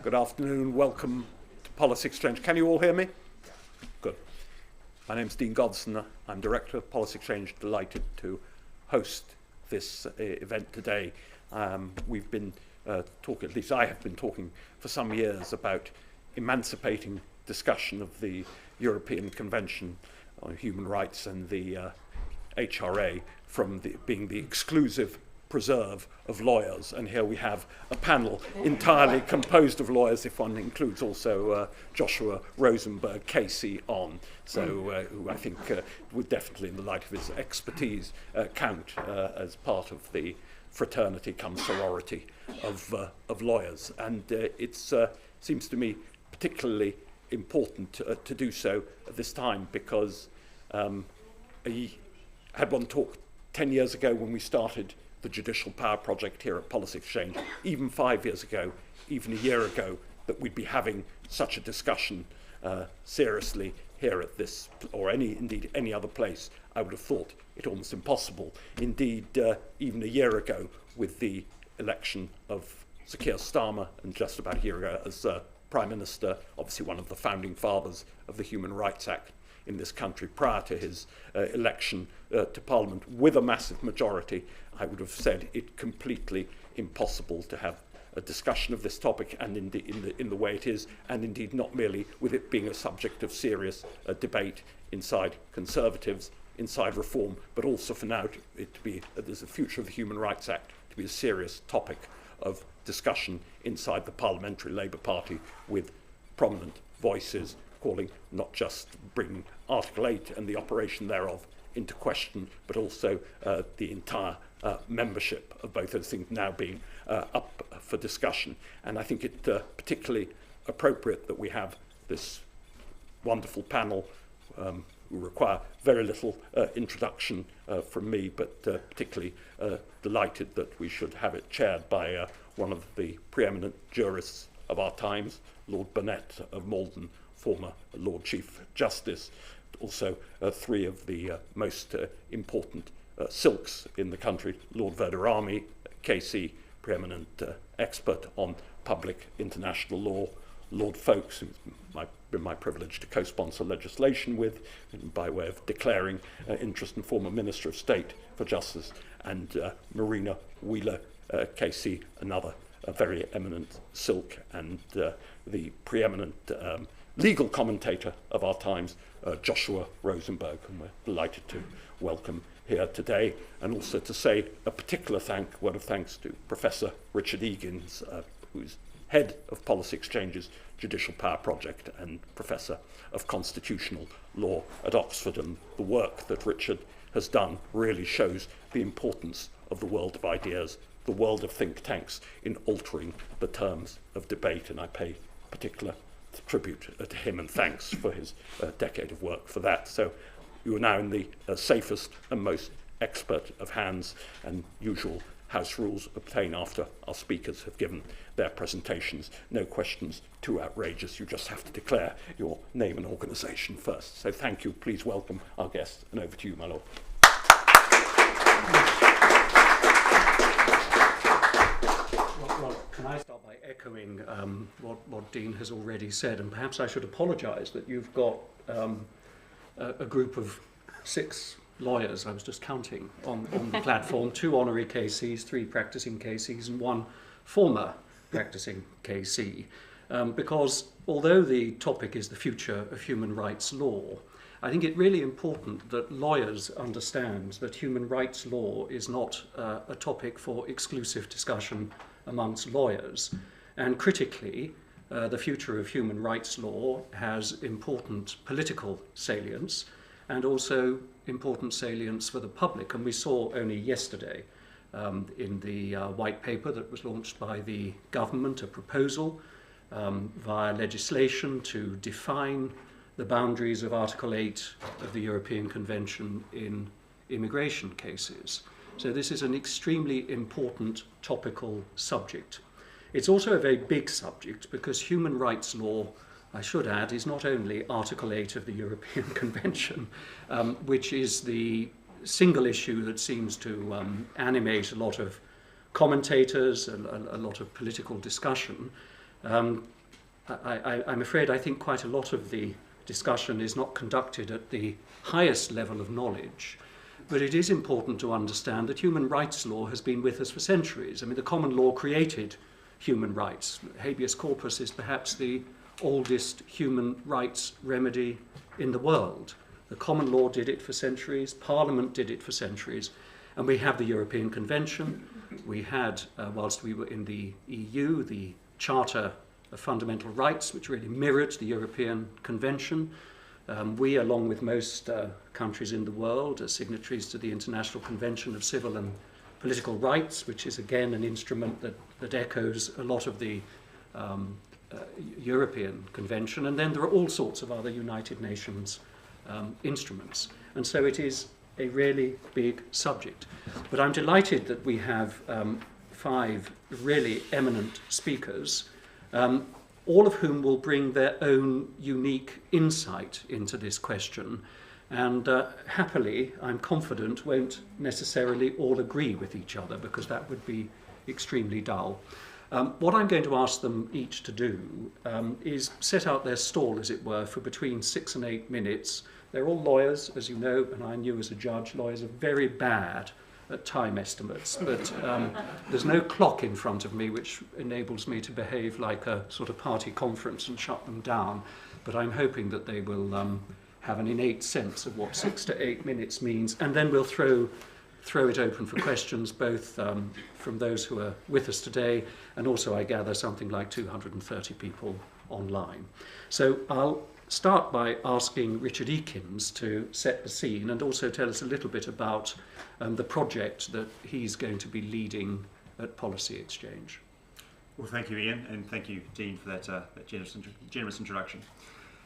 Good afternoon, welcome to Policy Exchange. Can you all hear me? Good. My name's Dean Godson, I'm Director of Policy Exchange, delighted to host this event today. We've been talking, at least I have been talking for some years about emancipating discussion of the European Convention on Human Rights and the HRA from being the exclusive preserve of lawyers, and here we have a panel entirely composed of lawyers, if one includes also Joshua Rozenberg KC on, so who I think would definitely, in the light of his expertise, count as part of the fraternity cum sorority of lawyers. And it seems to me particularly important to do so at this time, because I had one talk 10 years ago when we started the Judicial Power Project here at Policy Exchange, even 5 years ago, even a year ago, that we'd be having such a discussion seriously here at this, or indeed any other place. I would have thought it almost impossible. Indeed, even a year ago, with the election of Sir Keir Starmer, and just about a year ago as Prime Minister, obviously one of the founding fathers of the Human Rights Act in this country, prior to his election to Parliament with a massive majority, I would have said it completely impossible to have a discussion of this topic, and in the way it is, and indeed not merely with it being a subject of serious debate inside Conservatives, inside Reform, but also for now it to be, there's a future of the Human Rights Act, to be a serious topic of discussion inside the Parliamentary Labour Party, with prominent voices calling not just bringing Article 8 and the operation thereof into question, but also the entire membership of both those things now being up for discussion. And I think it particularly appropriate that we have this wonderful panel who require very little introduction from me, but particularly delighted that we should have it chaired by one of the preeminent jurists of our times, Lord Burnett of Maldon, former Lord Chief Justice, also three of the most important silks in the country, Lord Verdirame KC, preeminent expert on public international law, Lord Faulks, who's been my privilege to co-sponsor legislation with, by way of declaring interest, and former Minister of State for Justice, and Marina Wheeler KC, another very eminent silk, and the preeminent legal commentator of our times, Joshua Rozenberg, and we're delighted to welcome here today, and also to say a particular word of thanks to Professor Richard Ekins, who's head of Policy Exchange's Judicial Power Project and Professor of Constitutional Law at Oxford. And the work that Richard has done really shows the importance of the world of ideas, the world of think tanks, in altering the terms of debate, and I pay particular tribute to him and thanks for his decade of work for that. So you are now in the safest and most expert of hands, and usual house rules obtain after our speakers have given their presentations. No questions too outrageous, you just have to declare your name and organisation first. So thank you, please welcome our guests, and over to you, my lord. Well, can I start by echoing what Dean has already said, and perhaps I should apologise that you've got a group of 6 lawyers, I was just counting, on the platform, 2 honorary KCs, 3 practising KCs, and 1 former practising KC, because although the topic is the future of human rights law, I think it's really important that lawyers understand that human rights law is not a topic for exclusive discussion amongst lawyers. And critically, the future of human rights law has important political salience, and also important salience for the public. And we saw only yesterday in the white paper that was launched by the government, a proposal via legislation to define the boundaries of Article 8 of the European Convention in immigration cases. So this is an extremely important topical subject. It's also a very big subject because human rights law, I should add, is not only Article 8 of the European Convention, which is the single issue that seems to animate a lot of commentators, a lot of political discussion. I'm afraid I think quite a lot of the discussion is not conducted at the highest level of knowledge, but it is important to understand that human rights law has been with us for centuries. I mean, the common law created human rights. Habeas corpus is perhaps the oldest human rights remedy in the world. The common law did it for centuries, Parliament did it for centuries, and we have the European Convention. We had, whilst we were in the EU, the Charter of Fundamental Rights, which really mirrored the European Convention. We, along with most countries in the world, are signatories to the International Convention of Civil and Political Rights, which is again an instrument that echoes a lot of the European Convention. And then there are all sorts of other United Nations instruments. And so it is a really big subject. But I'm delighted that we have 5 really eminent speakers, all of whom will bring their own unique insight into this question, and happily, I'm confident, won't necessarily all agree with each other, because that would be extremely dull. What I'm going to ask them each to do is set out their stall, as it were, for between 6 and 8 minutes. They're all lawyers, as you know, and I knew as a judge, lawyers are very bad at time estimates, but there's no clock in front of me which enables me to behave like a sort of party conference and shut them down, but I'm hoping that they will have an innate sense of what 6 to 8 minutes means, and then we'll throw it open for questions, both from those who are with us today, and also, I gather, something like 230 people online. So I'll start by asking Richard Ekins to set the scene and also tell us a little bit about the project that he's going to be leading at Policy Exchange. Well, thank you, Ian, and thank you, Dean, for that generous introduction.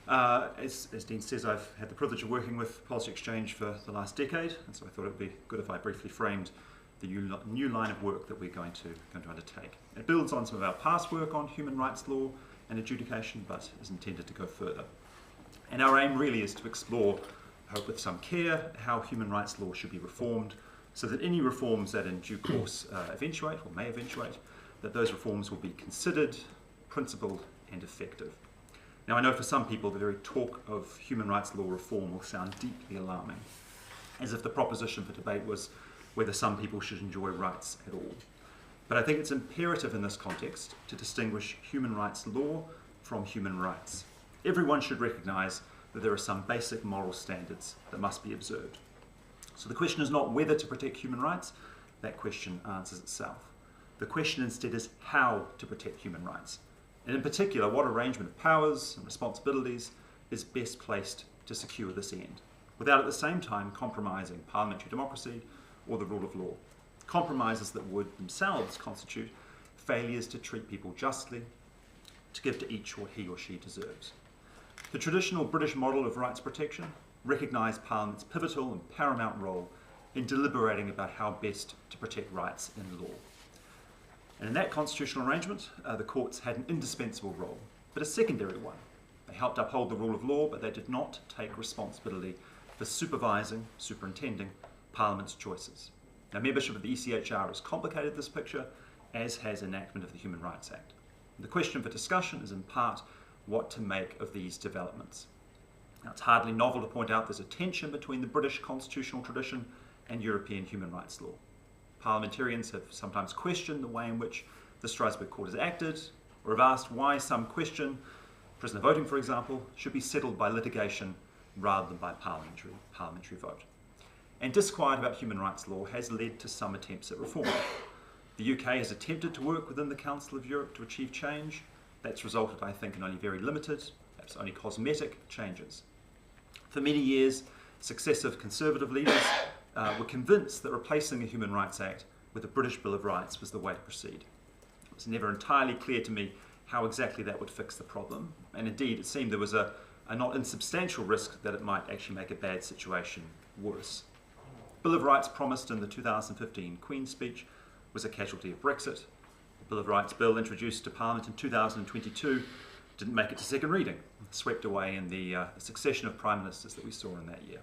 As Dean says, I've had the privilege of working with Policy Exchange for the last decade, and so I thought it would be good if I briefly framed the new line of work that we're going to undertake. It builds on some of our past work on human rights law and adjudication, but is intended to go further. And our aim really is to explore, I hope with some care, how human rights law should be reformed, so that any reforms that in due course eventuate, or may eventuate, that those reforms will be considered, principled, and effective. Now, I know for some people the very talk of human rights law reform will sound deeply alarming, as if the proposition for debate was whether some people should enjoy rights at all. But I think it's imperative in this context to distinguish human rights law from human rights. Everyone should recognise that there are some basic moral standards that must be observed. So the question is not whether to protect human rights, that question answers itself. The question instead is how to protect human rights, and in particular, what arrangement of powers and responsibilities is best placed to secure this end, without at the same time compromising parliamentary democracy or the rule of law. Compromises that would themselves constitute failures to treat people justly, to give to each what he or she deserves. The traditional British model of rights protection recognised Parliament's pivotal and paramount role in deliberating about how best to protect rights in law. And in that constitutional arrangement, the courts had an indispensable role, but a secondary one. They helped uphold the rule of law, but they did not take responsibility for superintending Parliament's choices. Now, membership of the ECHR has complicated this picture, as has enactment of the Human Rights Act. The question for discussion is in part what to make of these developments. Now, it's hardly novel to point out there's a tension between the British constitutional tradition and European human rights law. Parliamentarians have sometimes questioned the way in which the Strasbourg Court has acted, or have asked why some question, prisoner voting for example, should be settled by litigation rather than by parliamentary vote. And disquiet about human rights law has led to some attempts at reform. The UK has attempted to work within the Council of Europe to achieve change. That's resulted, I think, in only very limited, perhaps only cosmetic changes. For many years, successive Conservative leaders were convinced that replacing the Human Rights Act with a British Bill of Rights was the way to proceed. It was never entirely clear to me how exactly that would fix the problem, and indeed it seemed there was a not insubstantial risk that it might actually make a bad situation worse. Bill of Rights promised in the 2015 Queen's speech was a casualty of Brexit. The Bill of Rights bill introduced to Parliament in 2022 didn't make it to second reading, swept away in the succession of Prime Ministers that we saw in that year.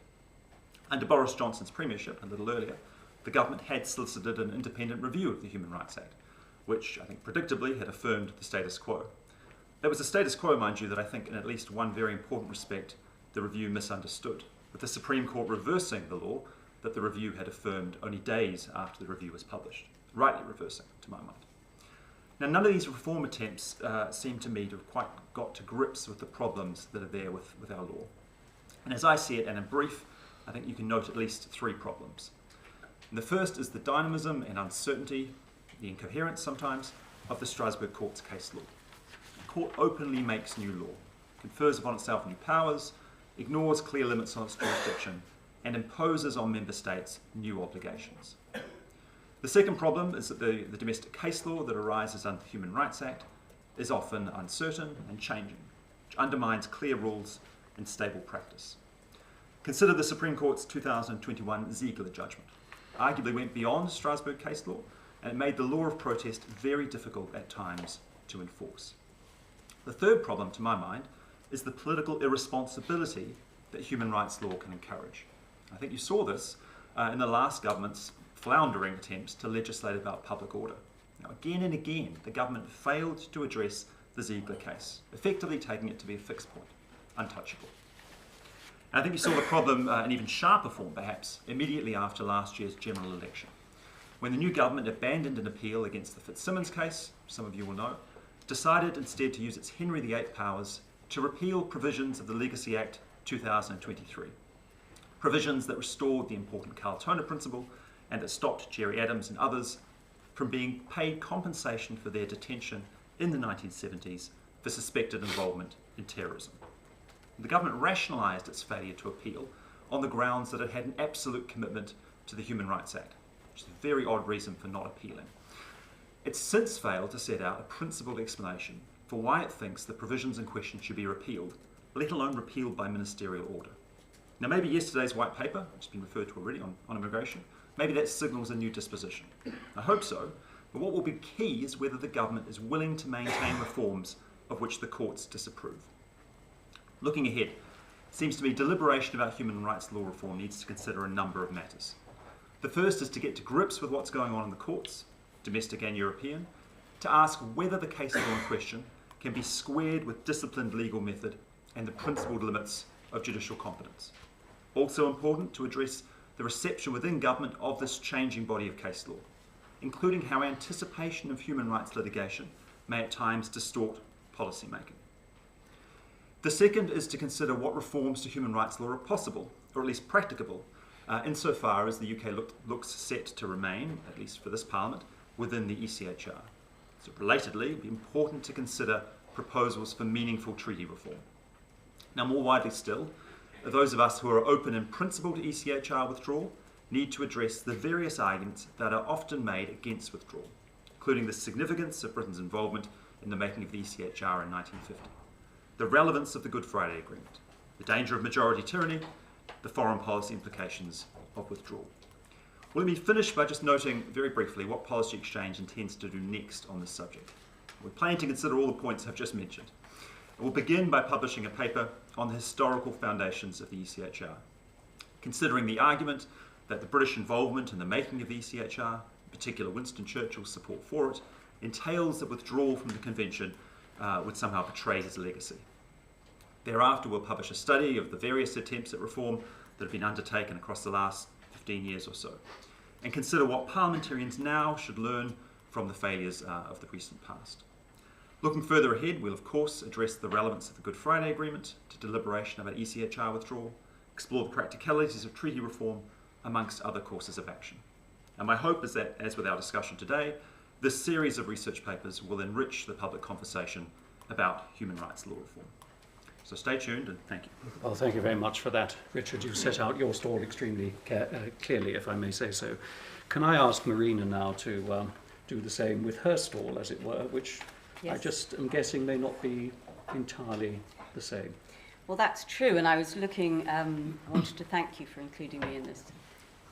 Under Boris Johnson's premiership, a little earlier, the government had solicited an independent review of the Human Rights Act, which I think predictably had affirmed the status quo. It was a status quo, mind you, that I think in at least one very important respect the review misunderstood, with the Supreme Court reversing the law that the review had affirmed only days after the review was published, rightly reversing, to my mind. Now, none of these reform attempts seem to me to have quite got to grips with the problems that are there with our law. And as I see it, and in brief, I think you can note at least three problems. And the first is the dynamism and uncertainty, the incoherence sometimes, of the Strasbourg Court's case law. The Court openly makes new law, confers upon itself new powers, ignores clear limits on its jurisdiction, and imposes on member states new obligations. The second problem is that the domestic case law that arises under the Human Rights Act is often uncertain and changing, which undermines clear rules and stable practice. Consider the Supreme Court's 2021 Ziegler judgment. Arguably went beyond Strasbourg case law, and it made the law of protest very difficult at times to enforce. The third problem, to my mind, is the political irresponsibility that human rights law can encourage. I think you saw this in the last government's floundering attempts to legislate about public order. Now, again and again, the government failed to address the Ziegler case, effectively taking it to be a fixed point, untouchable. And I think you saw the problem in even sharper form, perhaps, immediately after last year's general election, when the new government abandoned an appeal against the Fitzsimmons case, some of you will know, decided instead to use its Henry VIII powers to repeal provisions of the Legacy Act 2023, provisions that restored the important Carl Toner principle and that stopped Gerry Adams and others from being paid compensation for their detention in the 1970s for suspected involvement in terrorism. The government rationalised its failure to appeal on the grounds that it had an absolute commitment to the Human Rights Act, which is a very odd reason for not appealing. It's since failed to set out a principled explanation for why it thinks the provisions in question should be repealed, let alone repealed by ministerial order. Now, maybe yesterday's white paper, which has been referred to already on immigration, maybe that signals a new disposition. I hope so, but what will be key is whether the government is willing to maintain reforms of which the courts disapprove. Looking ahead, it seems to me deliberation about human rights law reform needs to consider a number of matters. The first is to get to grips with what's going on in the courts, domestic and European, to ask whether the case law in question can be squared with disciplined legal method and the principled limits of judicial competence. Also important to address the reception within government of this changing body of case law, including how anticipation of human rights litigation may at times distort policy making. The second is to consider what reforms to human rights law are possible, or at least practicable, insofar as the UK looks set to remain, at least for this Parliament, within the ECHR. So relatedly, it would be important to consider proposals for meaningful treaty reform. Now, more widely still, those of us who are open in principle to ECHR withdrawal need to address the various arguments that are often made against withdrawal, including the significance of Britain's involvement in the making of the ECHR in 1950, the relevance of the Good Friday Agreement, the danger of majority tyranny, the foreign policy implications of withdrawal. Well, let me finish by just noting very briefly what Policy Exchange intends to do next on this subject. We're planning to consider all the points I've just mentioned. We'll begin by publishing a paper on the historical foundations of the ECHR, considering the argument that the British involvement in the making of the ECHR, in particular Winston Churchill's support for it, entails that withdrawal from the Convention would somehow betray his legacy. Thereafter, we'll publish a study of the various attempts at reform that have been undertaken across the last 15 years or so, and consider what parliamentarians now should learn from the failures of the recent past. Looking further ahead, we'll of course address the relevance of the Good Friday Agreement to deliberation about ECHR withdrawal, explore the practicalities of treaty reform, amongst other courses of action. And my hope is that, as with our discussion today, this series of research papers will enrich the public conversation about human rights law reform. So stay tuned and thank you. Well, thank you very much for that, Richard. You've set out your stall extremely clearly, if I may say so. Can I ask Marina now to do the same with her stall, as it were, which yes. I just am guessing may not be entirely the same. Well, that's true, and I was looking, I wanted to thank you for including me in this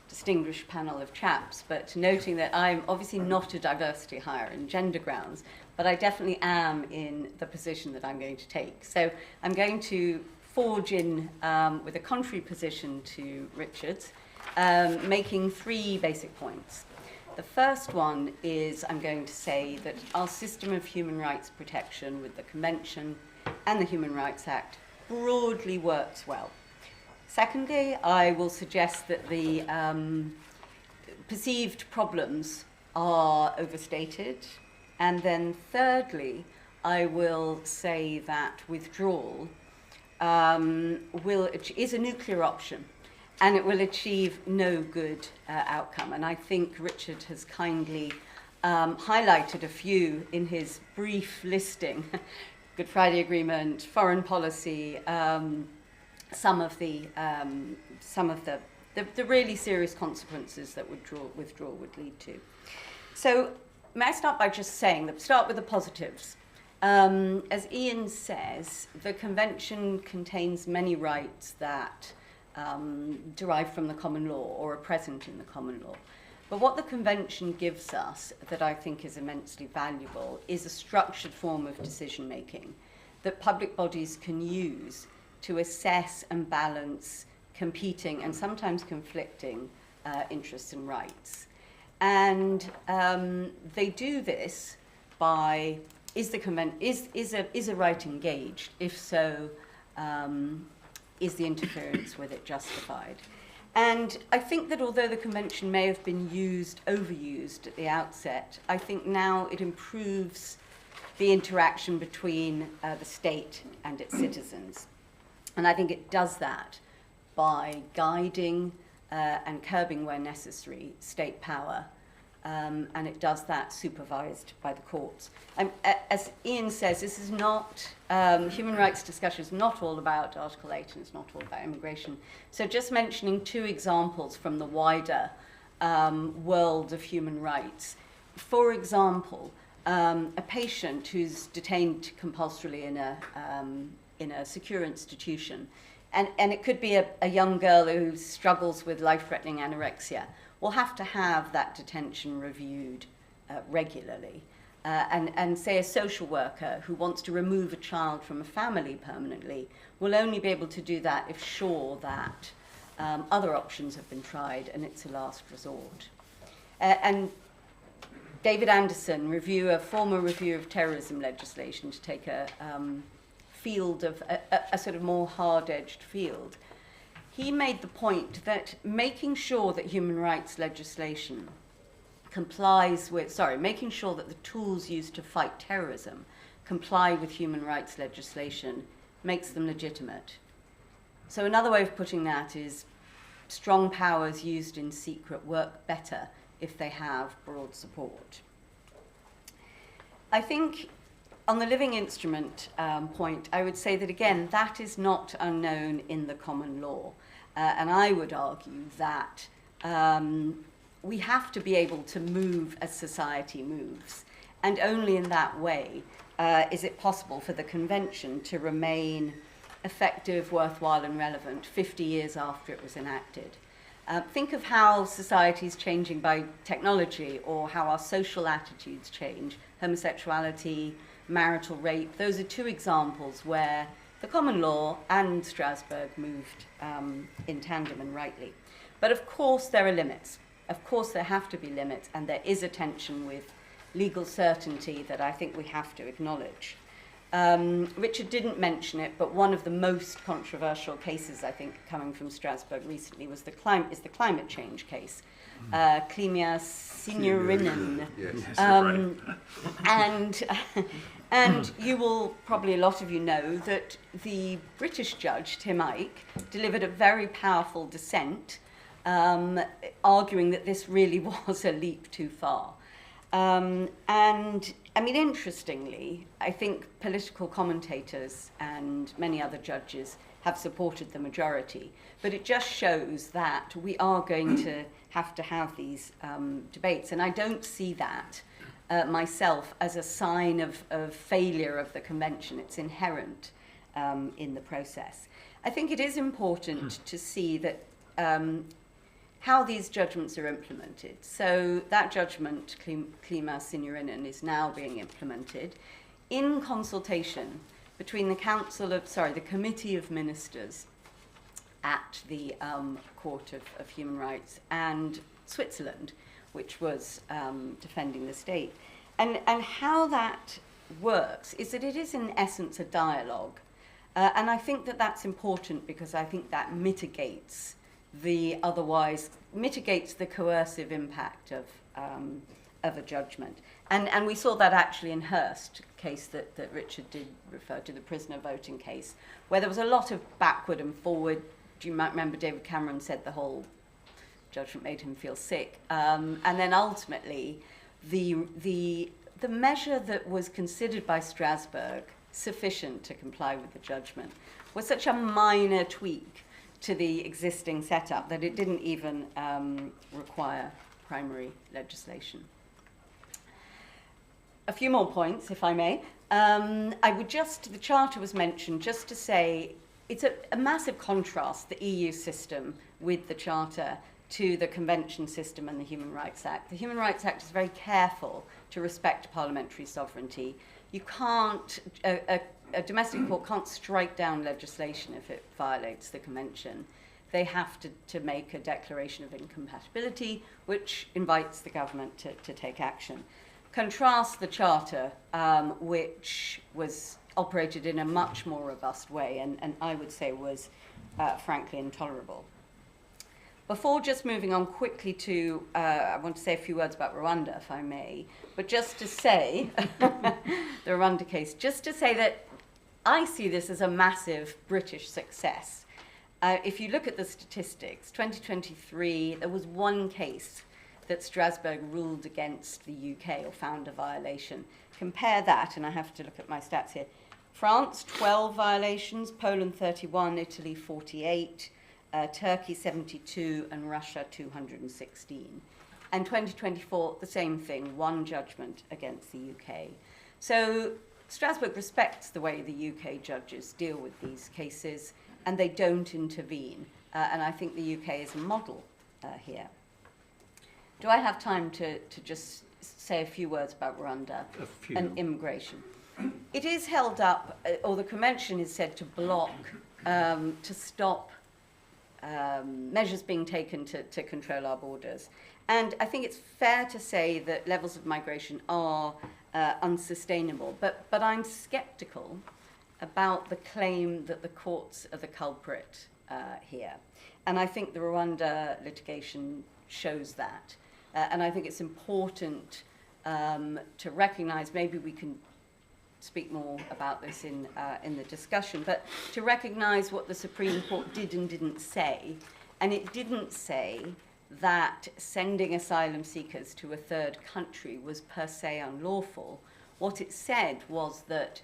distinguished panel of chaps, but noting that I'm obviously not a diversity hire in gender grounds, but I definitely am in the position that I'm going to take. So I'm going to forge in with a contrary position to Richard's, making three basic points. The first one is I'm going to say that our system of human rights protection with the Convention and the Human Rights Act broadly works well. Secondly, I will suggest that the perceived problems are overstated. And then thirdly, I will say that withdrawal is a nuclear option, and it will achieve no good outcome. And I think Richard has kindly highlighted a few in his brief listing: Good Friday Agreement, foreign policy, some of the really serious consequences that withdrawal would lead to. So may I start by just saying that, start with the positives. As Ian says, the Convention contains many rights that derive from the common law or are present in the common law. But what the Convention gives us that I think is immensely valuable is a structured form of decision making that public bodies can use to assess and balance competing and sometimes conflicting interests and rights. And they do this by, is a right engaged? If so, is the interference with it justified? And I think that although the Convention may have been overused at the outset, I think now it improves the interaction between the state and its citizens. And I think it does that by guiding and curbing where necessary state power, and it does that supervised by the courts. As Ian says, this is not, human rights discussion is not all about Article 8 and it's not all about immigration. So just mentioning two examples from the wider world of human rights. For example, a patient who's detained compulsorily in a secure institution, and it could be a young girl who struggles with life-threatening anorexia, will have to have that detention reviewed regularly. And say a social worker who wants to remove a child from a family permanently will only be able to do that if sure that other options have been tried and it's a last resort. And David Anderson, former review of terrorism legislation, to take a field of a sort of more hard-edged field, he made the point that making sure that human rights legislation making sure that the tools used to fight terrorism comply with human rights legislation makes them legitimate. So another way of putting that is strong powers used in secret work better if they have broad support. I think on the living instrument point, I would say that, again, that is not unknown in the common law. And I would argue that we have to be able to move as society moves. And only in that way is it possible for the Convention to remain effective, worthwhile, and relevant 50 years after it was enacted. Think of how society is changing by technology, or how our social attitudes change. Homosexuality, marital rape, those are two examples where the common law and Strasbourg moved in tandem and rightly. But of course there are limits. Of course there have to be limits, and there is a tension with legal certainty that I think we have to acknowledge. Richard didn't mention it, but one of the most controversial cases, I think, coming from Strasbourg recently was the climate change case. Climia Signorinen. Yes. And you will, probably a lot of you know, that the British judge, Tim Ike, delivered a very powerful dissent, arguing that this really was a leap too far. And, I mean, interestingly, I think political commentators and many other judges have supported the majority, but it just shows that we are going to have these debates, and I don't see that myself as a sign of failure of the Convention. It's inherent in the process. I think it is important to see that how these judgments are implemented. So that judgment, Klima Signorinen, is now being implemented in consultation between the the Committee of Ministers at the Court of Human Rights and Switzerland, which was defending the state. And how that works is that it is in essence a dialogue. And I think that that's important because I think that mitigates the coercive impact of a judgment. And we saw that actually in Hurst, case that Richard did refer to, the prisoner voting case, where there was a lot of backward and forward. You might remember David Cameron said the whole judgment made him feel sick. And then ultimately, the measure that was considered by Strasbourg sufficient to comply with the judgment was such a minor tweak to the existing setup that it didn't even require primary legislation. A few more points, if I may. The Charter was mentioned just to say it's a massive contrast, the EU system with the Charter, to the Convention system and the Human Rights Act. The Human Rights Act is very careful to respect parliamentary sovereignty. You can't, a domestic court can't strike down legislation if it violates the Convention. They have to make a declaration of incompatibility, which invites the government to take action. Contrast the Charter, which was operated in a much more robust way, and I would say was frankly intolerable. Before just moving on quickly to, I want to say a few words about Rwanda, if I may, but just to say, the Rwanda case, just to say that I see this as a massive British success. If you look at the statistics, 2023, there was one case that Strasbourg ruled against the UK or found a violation. Compare that, and I have to look at my stats here. France, 12 violations, Poland 31, Italy 48, Turkey 72, and Russia 216. And 2024, the same thing, one judgment against the UK. So Strasbourg respects the way the UK judges deal with these cases, and they don't intervene. And I think the UK is a model here. Do I have time to just say a few words about Rwanda and immigration? It is held up, or the Convention is said to block, to stop measures being taken to control our borders. And I think it's fair to say that levels of migration are unsustainable, but I'm sceptical about the claim that the courts are the culprit here. And I think the Rwanda litigation shows that. And I think it's important to recognise, maybe we can speak more about this in the discussion, but to recognise what the Supreme Court did and didn't say. And it didn't say that sending asylum seekers to a third country was per se unlawful. What it said was that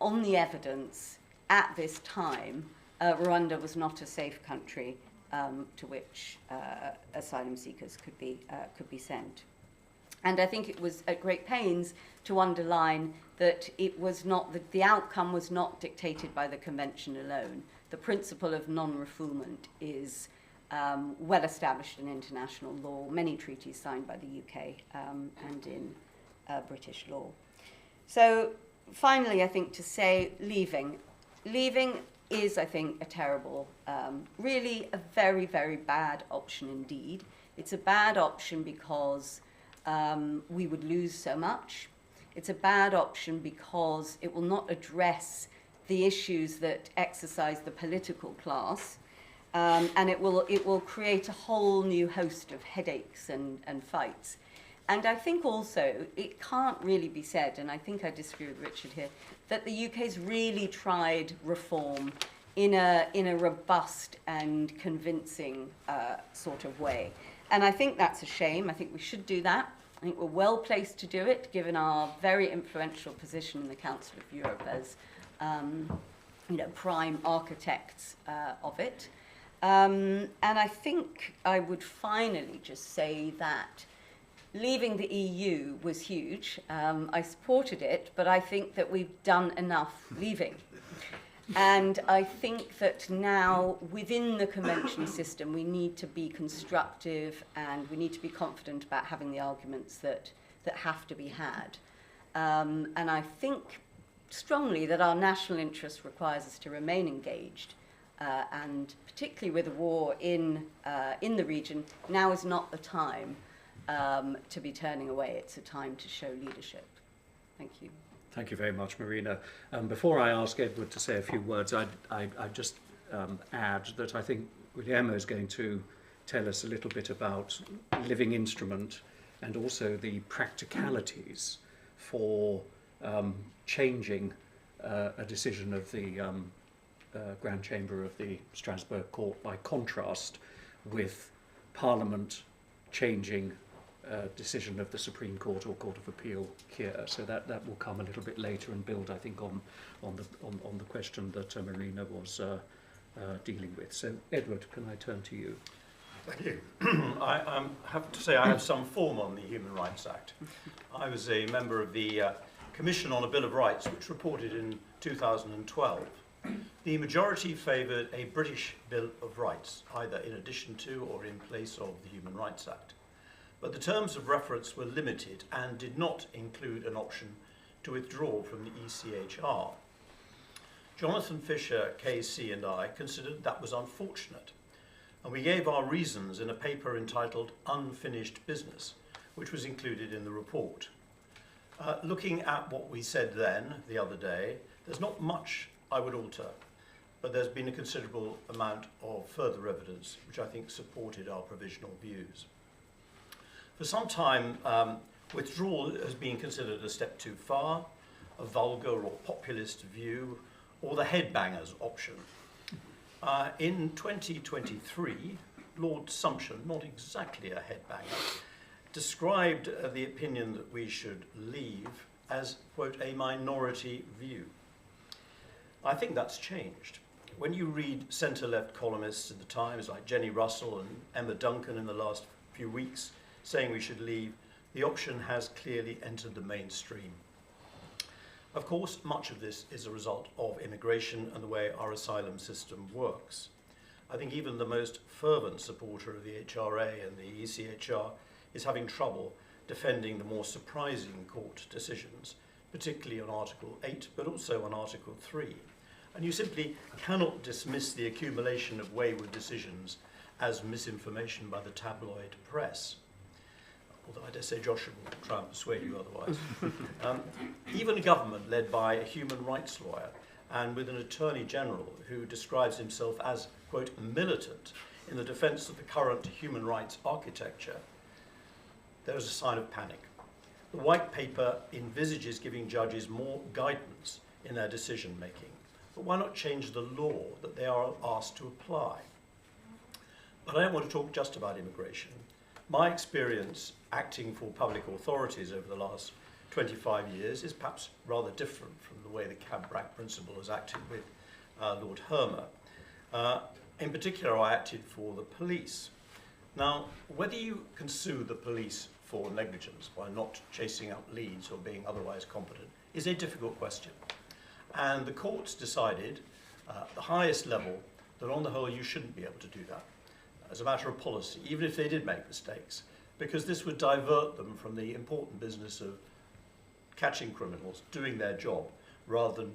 on the evidence at this time, Rwanda was not a safe country to which asylum seekers could be sent. And I think it was at great pains to underline that it was not, the outcome was not dictated by the Convention alone. The principle of non-refoulement is well established in international law, many treaties signed by the UK and in British law. So finally, I think to say leaving is, I think, a terrible, really a very, very bad option indeed. It's a bad option because we would lose so much. It's a bad option because it will not address the issues that exercise the political class, and it will create a whole new host of headaches and fights. And I think also it can't really be said, and I think I disagree with Richard here, that the UK's really tried reform in a robust and convincing sort of way. And I think that's a shame. I think we should do that. I think we're well placed to do it, given our very influential position in the Council of Europe as prime architects of it. And I think I would finally just say that leaving the EU was huge. I supported it, but I think that we've done enough leaving. And I think that now, within the convention system, we need to be constructive and we need to be confident about having the arguments that have to be had. And I think strongly that our national interest requires us to remain engaged. And particularly with the war in the region, now is not the time to be turning away. It's a time to show leadership. Thank you. Thank you very much, Marina. Before I ask Edward to say a few words, I'd just add that I think Guiliano is going to tell us a little bit about living instrument and also the practicalities for changing a decision of the Grand Chamber of the Strasbourg Court by contrast with Parliament changing decision of the Supreme Court or Court of Appeal here. So that will come a little bit later and build, I think, on the question that Marina was dealing with. So, Edward, can I turn to you? Thank you. I have to say I have some form on the Human Rights Act. I was a member of the Commission on a Bill of Rights, which reported in 2012. The majority favoured a British Bill of Rights, either in addition to or in place of the Human Rights Act. But the terms of reference were limited and did not include an option to withdraw from the ECHR. Jonathan Fisher KC and I considered that was unfortunate, and we gave our reasons in a paper entitled Unfinished Business, which was included in the report. Looking at what we said then, the other day, there's not much I would alter, but there's been a considerable amount of further evidence which I think supported our provisional views. For some time, withdrawal has been considered a step too far, a vulgar or populist view, or the headbangers option. In 2023, Lord Sumption, not exactly a headbanger, described the opinion that we should leave as, quote, a minority view. I think that's changed. When you read centre-left columnists in the Times like Jenny Russell and Emma Duncan in the last few weeks saying we should leave, the option has clearly entered the mainstream. Of course, much of this is a result of immigration and the way our asylum system works. I think even the most fervent supporter of the HRA and the ECHR is having trouble defending the more surprising court decisions, particularly on Article 8, but also on Article 3. And you simply cannot dismiss the accumulation of wayward decisions as misinformation by the tabloid press. Although I dare say Joshua will try and persuade you otherwise. Even a government led by a human rights lawyer and with an attorney general who describes himself as, quote, militant in the defence of the current human rights architecture, there is a sign of panic. The white paper envisages giving judges more guidance in their decision making, but why not change the law that they are asked to apply? But I don't want to talk just about immigration. My experience acting for public authorities over the last 25 years is perhaps rather different from the way the cab-rank principle has acted with Lord Hermer. In particular, I acted for the police. Now, whether you can sue the police for negligence by not chasing up leads or being otherwise competent is a difficult question. And the courts decided at the highest level that on the whole you shouldn't be able to do that as a matter of policy, even if they did make mistakes, because this would divert them from the important business of catching criminals, doing their job, rather than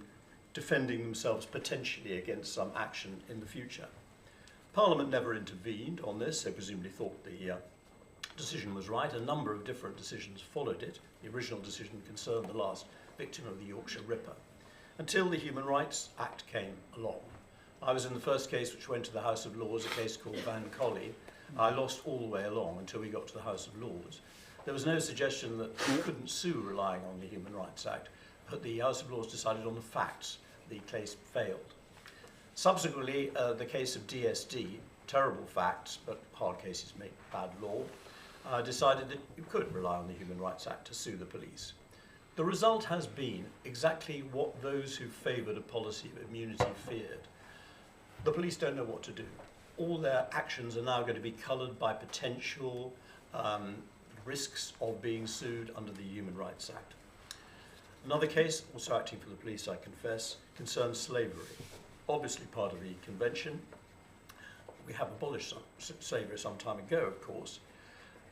defending themselves potentially against some action in the future. Parliament never intervened on this. They presumably thought the decision was right. A number of different decisions followed it. The original decision concerned the last victim of the Yorkshire Ripper, until the Human Rights Act came along. I was in the first case which went to the House of Lords, a case called Van Colley. I lost all the way along until we got to the House of Lords. There was no suggestion that we couldn't sue relying on the Human Rights Act, but the House of Lords decided on the facts. The case failed. Subsequently, the case of DSD, terrible facts, but hard cases make bad law, decided that you could rely on the Human Rights Act to sue the police. The result has been exactly what those who favoured a policy of immunity feared. The police don't know what to do. All their actions are now going to be coloured by potential risks of being sued under the Human Rights Act. Another case, also acting for the police, I confess, concerns slavery. Obviously part of the convention. We have abolished slavery some time ago, of course.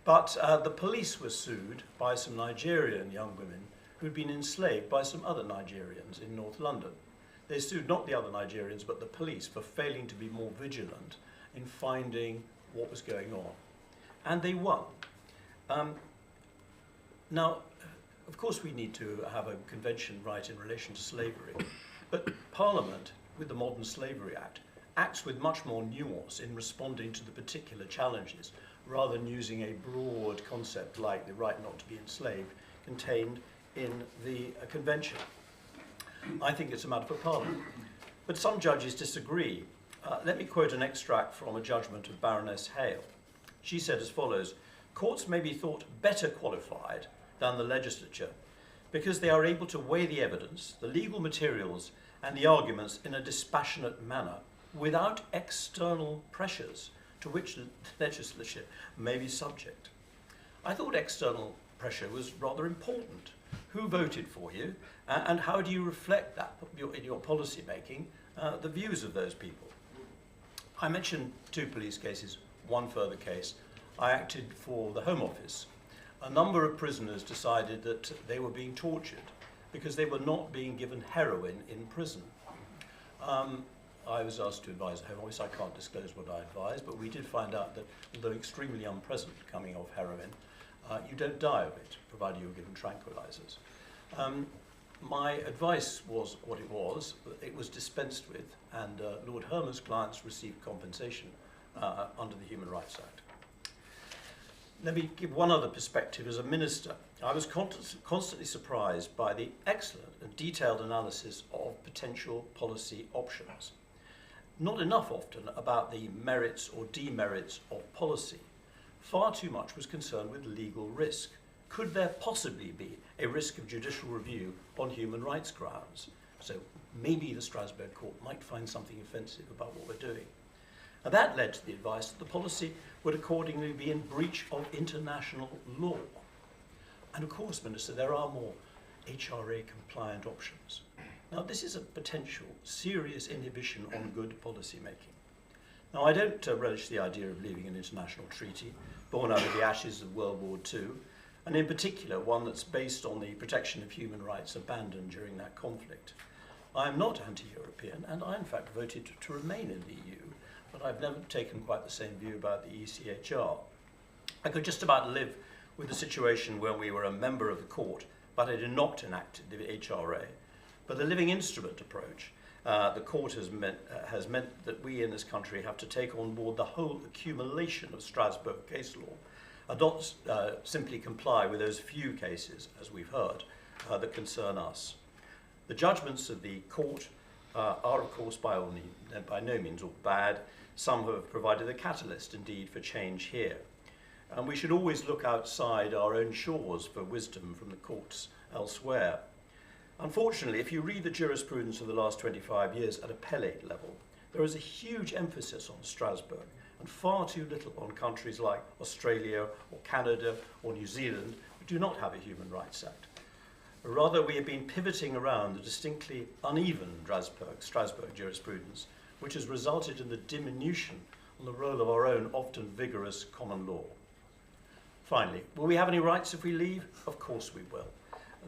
But the police were sued by some Nigerian young women who'd been enslaved by some other Nigerians in North London. They sued not the other Nigerians, but the police for failing to be more vigilant in finding what was going on. And they won. Now, of course we need to have a convention right in relation to slavery, but Parliament, with the Modern Slavery Act, acts with much more nuance in responding to the particular challenges, rather than using a broad concept like the right not to be enslaved contained in the convention. I think it's a matter for Parliament. But some judges disagree. Let me quote an extract from a judgment of Baroness Hale. She said as follows: "Courts may be thought better qualified than the legislature because they are able to weigh the evidence, the legal materials, and the arguments in a dispassionate manner without external pressures to which the legislature may be subject." I thought external pressure was rather important. Who voted for you, and how do you reflect that in your policy making, the views of those people? I mentioned 2 police cases, 1 further case. I acted for the Home Office. A number of prisoners decided that they were being tortured because they were not being given heroin in prison. I was asked to advise the Home Office. I can't disclose what I advised, but we did find out that, although extremely unpleasant coming off heroin, you don't die of it, provided you're given tranquilizers. My advice was what it was. It was dispensed with, and Lord Hermer's clients received compensation under the Human Rights Act. Let me give one other perspective as a minister. I was constantly surprised by the excellent and detailed analysis of potential policy options. Not enough often about the merits or demerits of policy. Far too much was concerned with legal risk. Could there possibly be a risk of judicial review on human rights grounds? So maybe the Strasbourg court might find something offensive about what we're doing. And that led to the advice that the policy would accordingly be in breach of international law. And of course, Minister, there are more HRA compliant options. Now, this is a potential serious inhibition on good policy making. Now, I don't relish the idea of leaving an international treaty born out of the ashes of World War II, and in particular one that's based on the protection of human rights abandoned during that conflict. I am not anti-European, and I in fact voted to remain in the EU, but I've never taken quite the same view about the ECHR. I could just about live with the situation where we were a member of the court, but had not enacted the HRA. But the living instrument approach, the court has meant that we in this country have to take on board the whole accumulation of Strasbourg case law, and not simply comply with those few cases, as we've heard, that concern us. The judgments of the court are, of course, by no means all bad. Some have provided a catalyst, indeed, for change here. And we should always look outside our own shores for wisdom from the courts elsewhere. Unfortunately, if you read the jurisprudence of the last 25 years at appellate level, there is a huge emphasis on Strasbourg and far too little on countries like Australia or Canada or New Zealand who do not have a Human Rights Act. Rather, we have been pivoting around the distinctly uneven Strasbourg jurisprudence, which has resulted in the diminution on the role of our own often vigorous common law. Finally, will we have any rights if we leave? Of course we will.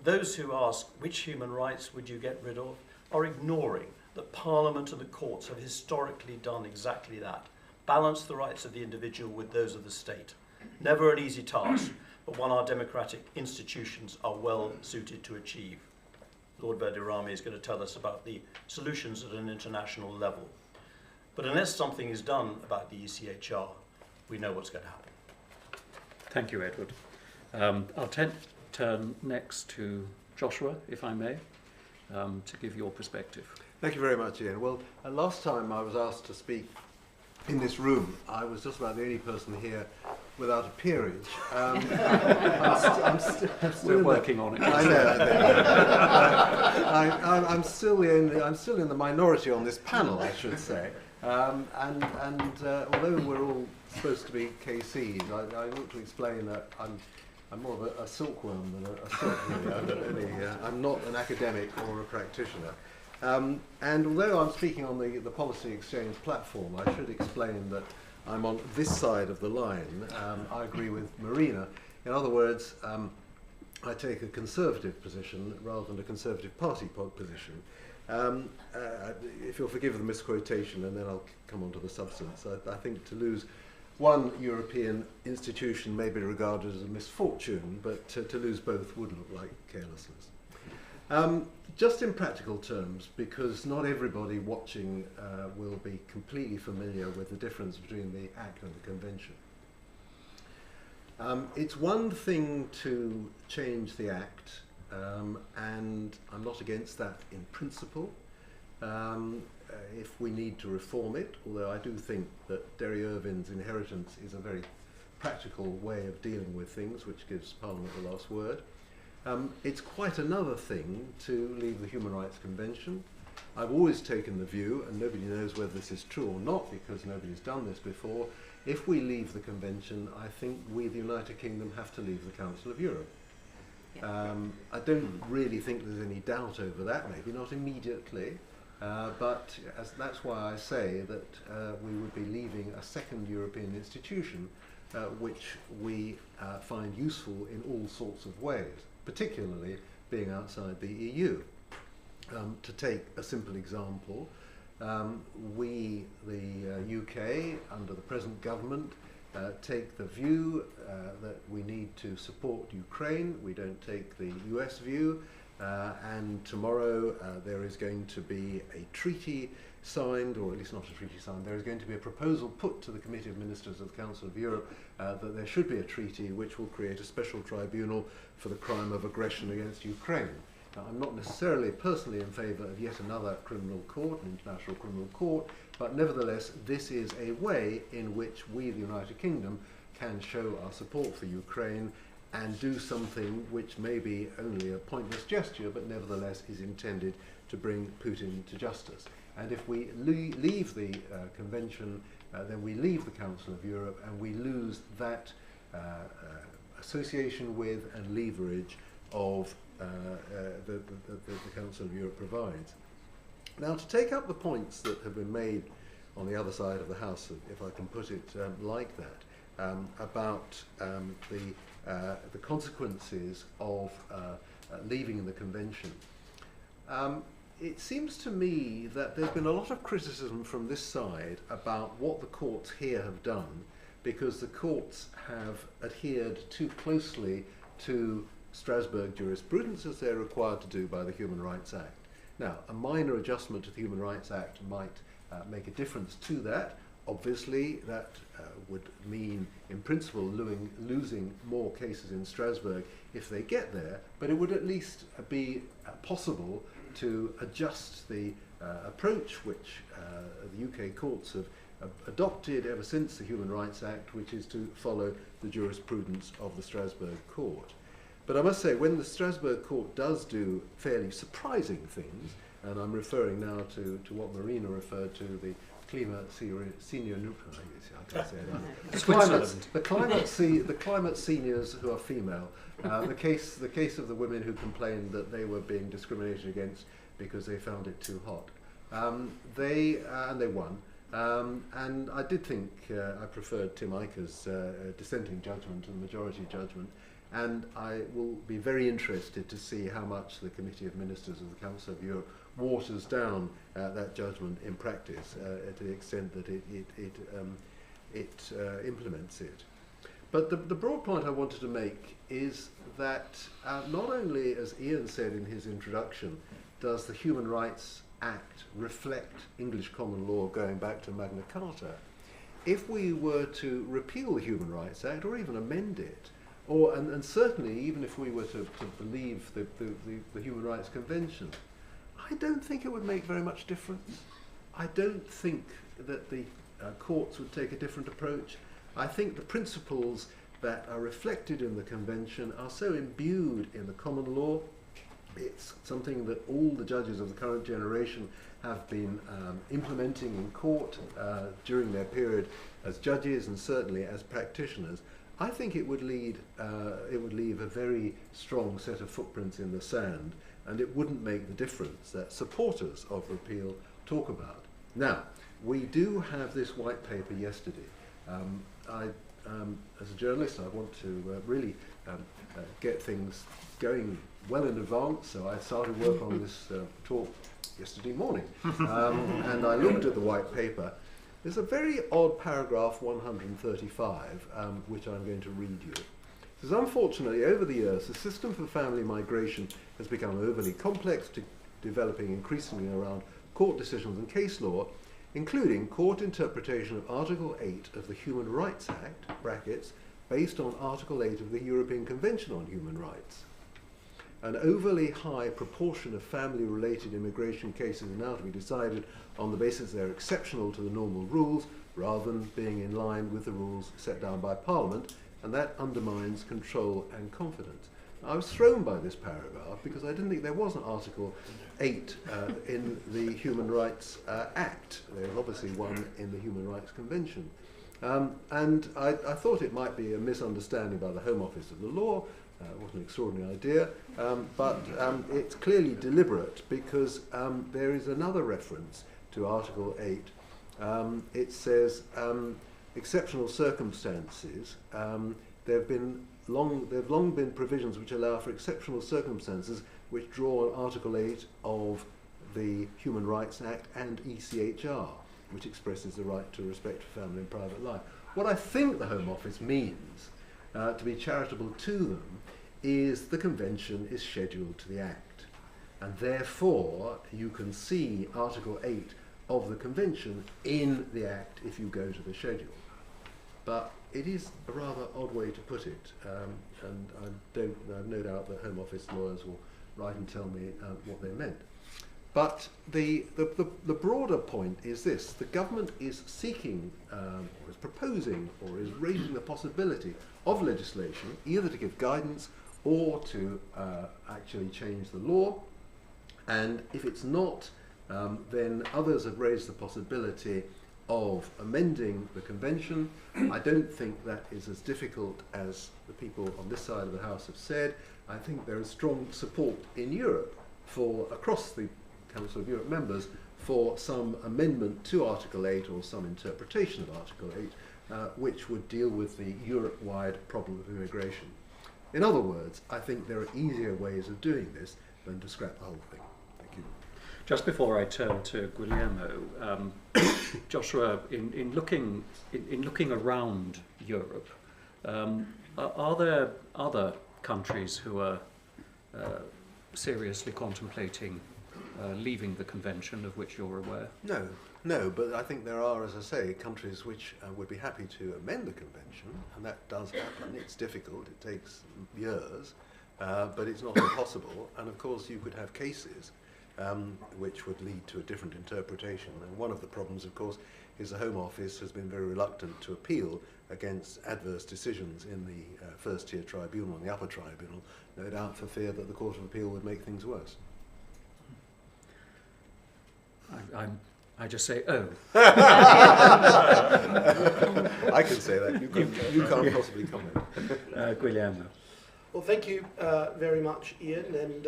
Those who ask which human rights would you get rid of are ignoring that Parliament and the courts have historically done exactly that, balance the rights of the individual with those of the state. Never an easy task, but one our democratic institutions are well suited to achieve. Lord Verdirame is going to tell us about the solutions at an international level. But unless something is done about the ECHR, we know what's going to happen. Thank you, Edward. I'll turn next to Joshua, if I may, to give your perspective. Thank you very much, Ian. Well, last time I was asked to speak in this room, I was just about the only person here without a peerage. I'm We're working on it. I know. I'm still in the minority on this panel, I should say. And although we're all supposed to be KCs, I ought to explain that I'm more of a silkworm than a silk. Really. I'm not an academic or a practitioner. And although I'm speaking on the policy exchange platform, I should explain that I'm on this side of the line. I agree with Marina. In other words, I take a conservative position rather than a Conservative Party position. If you'll forgive the misquotation, and then I'll come on to the substance. I think to lose one European institution may be regarded as a misfortune, but to lose both would look like carelessness. Just in practical terms, because not everybody watching will be completely familiar with the difference between the Act and the Convention. It's one thing to change the Act, and I'm not against that in principle, if we need to reform it, although I do think that Derry Irvine's inheritance is a very practical way of dealing with things, which gives Parliament the last word. It's quite another thing to leave the Human Rights Convention. I've always taken the view, and nobody knows whether this is true or not because nobody's done this before, if we leave the Convention, I think we, the United Kingdom, have to leave the Council of Europe. I don't really think there's any doubt over that, maybe not immediately, but that's why I say that we would be leaving a second European institution which we find useful in all sorts of ways, particularly being outside the EU. To take a simple example, we, the UK, under the present government, take the view that we need to support Ukraine. We don't take the US view, and tomorrow there is going to be a treaty signed, or at least not a treaty signed, there is going to be a proposal put to the Committee of Ministers of the Council of Europe that there should be a treaty which will create a special tribunal for the crime of aggression against Ukraine. Now, I'm not necessarily personally in favour of yet another criminal court, an international criminal court, but nevertheless this is a way in which we, the United Kingdom, can show our support for Ukraine and do something which may be only a pointless gesture, but nevertheless is intended to bring Putin to justice. And if we leave the convention, then we leave the Council of Europe and we lose that association with and leverage of the Council of Europe provides. Now, to take up the points that have been made on the other side of the House, if I can put it like that, about the consequences of leaving the convention. It seems to me that there's been a lot of criticism from this side about what the courts here have done, because the courts have adhered too closely to Strasbourg jurisprudence as they're required to do by the Human Rights Act. Now, a minor adjustment to the Human Rights Act might make a difference to that. Obviously, that would mean, in principle, losing more cases in Strasbourg if they get there, but it would at least be possible to adjust the approach which the UK courts have adopted ever since the Human Rights Act, which is to follow the jurisprudence of the Strasbourg court. But I must say, when the Strasbourg court does do fairly surprising things, and I'm referring now to what Marina referred to, the the climate seniors who are female, the case of the women who complained that they were being discriminated against because they found it too hot. They won. And I did think I preferred Tim Iker's dissenting judgment to the majority judgment, and I will be very interested to see how much the Committee of Ministers of the Council of Europe waters down that judgment in practice to the extent that it implements it. But the broad point I wanted to make is that not only, as Ian said in his introduction, does the Human Rights Act reflect English common law going back to Magna Carta, if we were to repeal the Human Rights Act or even amend it, and certainly even if we were to believe the Human Rights Convention, I don't think it would make very much difference. I don't think that the courts would take a different approach. I think the principles that are reflected in the Convention are so imbued in the common law. It's something that all the judges of the current generation have been implementing in court during their period as judges and certainly as practitioners. I think it would leave a very strong set of footprints in the sand, and it wouldn't make the difference that supporters of repeal talk about. Now, we do have this white paper yesterday. As a journalist, I want to really get things going well in advance, so I started work on this talk yesterday morning, and I looked at the white paper. There's a very odd paragraph 135, which I'm going to read you. It says, unfortunately, over the years, the system for family migration has become overly complex, developing increasingly around court decisions and case law, including court interpretation of Article 8 of the Human Rights Act, brackets, based on Article 8 of the European Convention on Human Rights. An overly high proportion of family-related immigration cases are now to be decided on the basis they're exceptional to the normal rules, rather than being in line with the rules set down by Parliament, and that undermines control and confidence. I was thrown by this paragraph because I didn't think there was an Article 8 in the Human Rights Act. There's obviously one in the Human Rights Convention. And I thought it might be a misunderstanding by the Home Office of the law. It was an extraordinary idea, but it's clearly deliberate because there is another reference to Article 8. It says, exceptional circumstances. There have long been provisions which allow for exceptional circumstances which draw on Article 8 of the Human Rights Act and ECHR, which expresses the right to respect for family and private life. What I think the Home Office means, to be charitable to them, is the Convention is scheduled to the Act. And therefore, you can see Article 8 of the Convention in the Act if you go to the schedule. But it is a rather odd way to put it, and I've no doubt that Home Office lawyers will write and tell me what they meant. But the broader point is this: the government is seeking, or is proposing, or is raising the possibility of legislation, either to give guidance or to actually change the law. And if it's not, then others have raised the possibility of amending the Convention. I don't think that is as difficult as the people on this side of the House have said. I think there is strong support in Europe across the Council of Europe members for some amendment to Article 8 or some interpretation of Article 8 which would deal with the Europe-wide problem of immigration. In other words, I think there are easier ways of doing this than to scrap the whole thing. Thank you. Just before I turn to Guiliano, Joshua, in looking around Europe, are there other countries who are seriously contemplating leaving the convention of which you're aware? No, but I think there are, as I say, countries which would be happy to amend the convention, and that does happen. It's difficult, it takes years, but it's not impossible. And of course you could have cases which would lead to a different interpretation. And one of the problems, of course, is the Home Office has been very reluctant to appeal against adverse decisions in the first-tier tribunal and the upper tribunal, no doubt for fear that the Court of Appeal would make things worse. I just say, oh. I can say that. You can't possibly comment. Guiliano. Well, thank you very much, Ian, and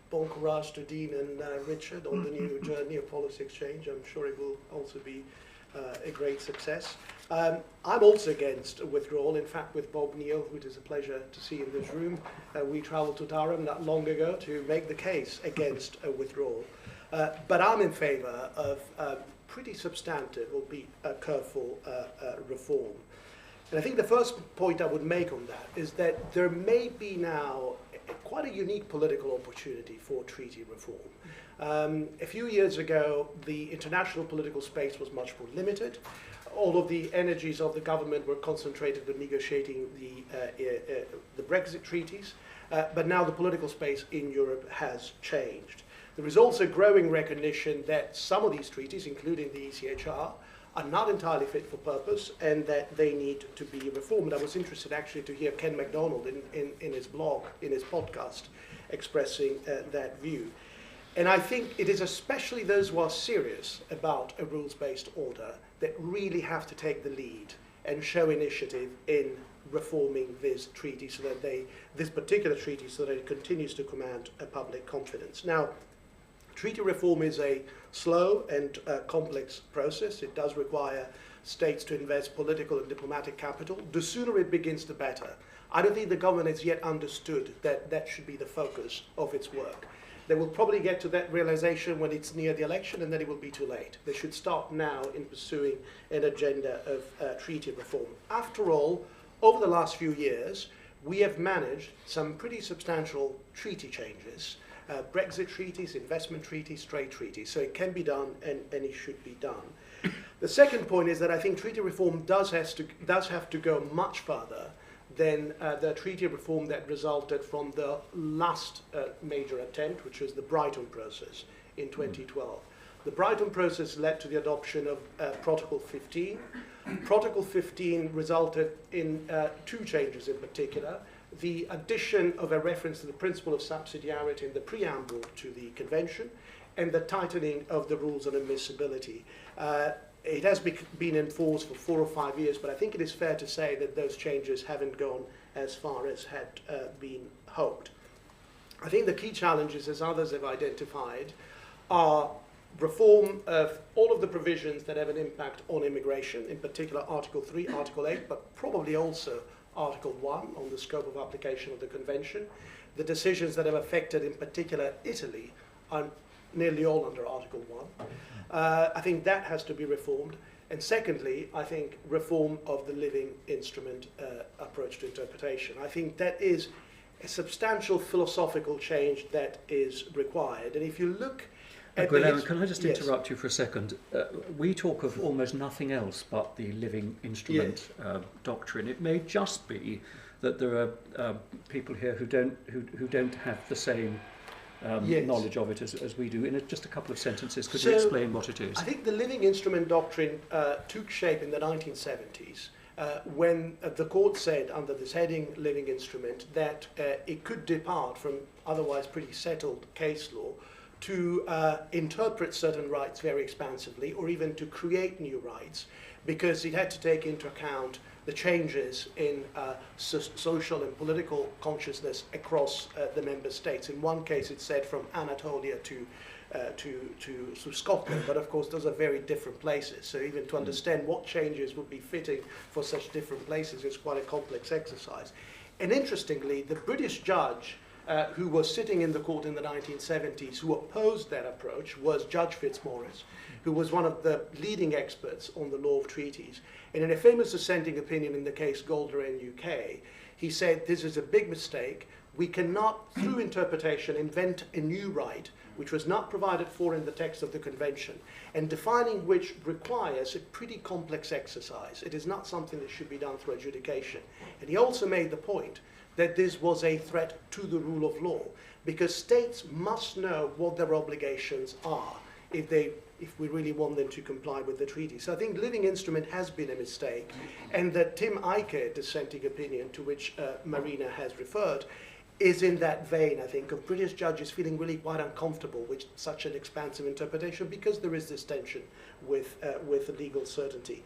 bon courage to Dean and Richard on the new journey of Policy Exchange. I'm sure it will also be a great success. I'm also against a withdrawal. In fact, with Bob Neal, who it is a pleasure to see in this room, we travelled to Durham not long ago to make the case against a withdrawal. But I'm in favour of pretty substantive, albeit careful, reform. And I think the first point I would make on that is that there may be now quite a unique political opportunity for treaty reform. A few years ago, the international political space was much more limited. All of the energies of the government were concentrated on negotiating the Brexit treaties, but now the political space in Europe has changed. There is also growing recognition that some of these treaties, including the ECHR, are not entirely fit for purpose and that they need to be reformed. I was interested actually to hear Ken MacDonald in his blog, in his podcast, expressing that view. And I think it is especially those who are serious about a rules-based order that really have to take the lead and show initiative in reforming this treaty so that this particular treaty, so that it continues to command a public confidence. Now, treaty reform is a slow and complex process. It does require states to invest political and diplomatic capital. The sooner it begins, the better. I don't think the government has yet understood that that should be the focus of its work. They will probably get to that realization when it's near the election, and then it will be too late. They should start now in pursuing an agenda of treaty reform. After all, over the last few years, we have managed some pretty substantial treaty changes, Brexit treaties, investment treaties, trade treaties. So it can be done, and it should be done. The second point is that I think treaty reform does have to go much further than the treaty reform that resulted from the last major attempt, which was the Brighton process in 2012. The Brighton process led to the adoption of Protocol 15. Protocol 15 resulted in two changes in particular: the addition of a reference to the principle of subsidiarity in the preamble to the convention, and the tightening of the rules on admissibility. It has been enforced for 4 or 5 years, but I think it is fair to say that those changes haven't gone as far as had been hoped. I think the key challenges, as others have identified, are reform of all of the provisions that have an impact on immigration, in particular Article 3, Article 8, but probably also Article 1 on the scope of application of the Convention. The decisions that have affected, in particular, Italy are nearly all under Article 1. I think that has to be reformed. And secondly, I think reform of the living instrument approach to interpretation. I think that is a substantial philosophical change that is required. And if you look at Guiliano, can I just yes. interrupt you for a second? We talk of almost nothing else but the living instrument doctrine. It may just be that there are people here who don't have the same yes. knowledge of it as we do. In just a couple of sentences, could you explain what it is? I think the living instrument doctrine took shape in the 1970s when the court said, under this heading living instrument, that it could depart from otherwise pretty settled case law to interpret certain rights very expansively, or even to create new rights, because it had to take into account the changes in social and political consciousness across the member states. In one case, it said from Anatolia to Scotland, but of course those are very different places. So even to understand what changes would be fitting for such different places is quite a complex exercise. And interestingly, the British judge who was sitting in the court in the 1970s, who opposed that approach, was Judge Fitzmaurice, who was one of the leading experts on the law of treaties. And in a famous dissenting opinion in the case Golder and UK, he said, this is a big mistake. We cannot, through interpretation, invent a new right which was not provided for in the text of the convention, and defining which requires a pretty complex exercise. It is not something that should be done through adjudication. And he also made the point that this was a threat to the rule of law, because states must know what their obligations are if we really want them to comply with the treaty. So I think living instrument has been a mistake, and the Tim Eike dissenting opinion, to which Marina has referred, is in that vein, I think, of British judges feeling really quite uncomfortable with such an expansive interpretation, because there is this tension with legal certainty.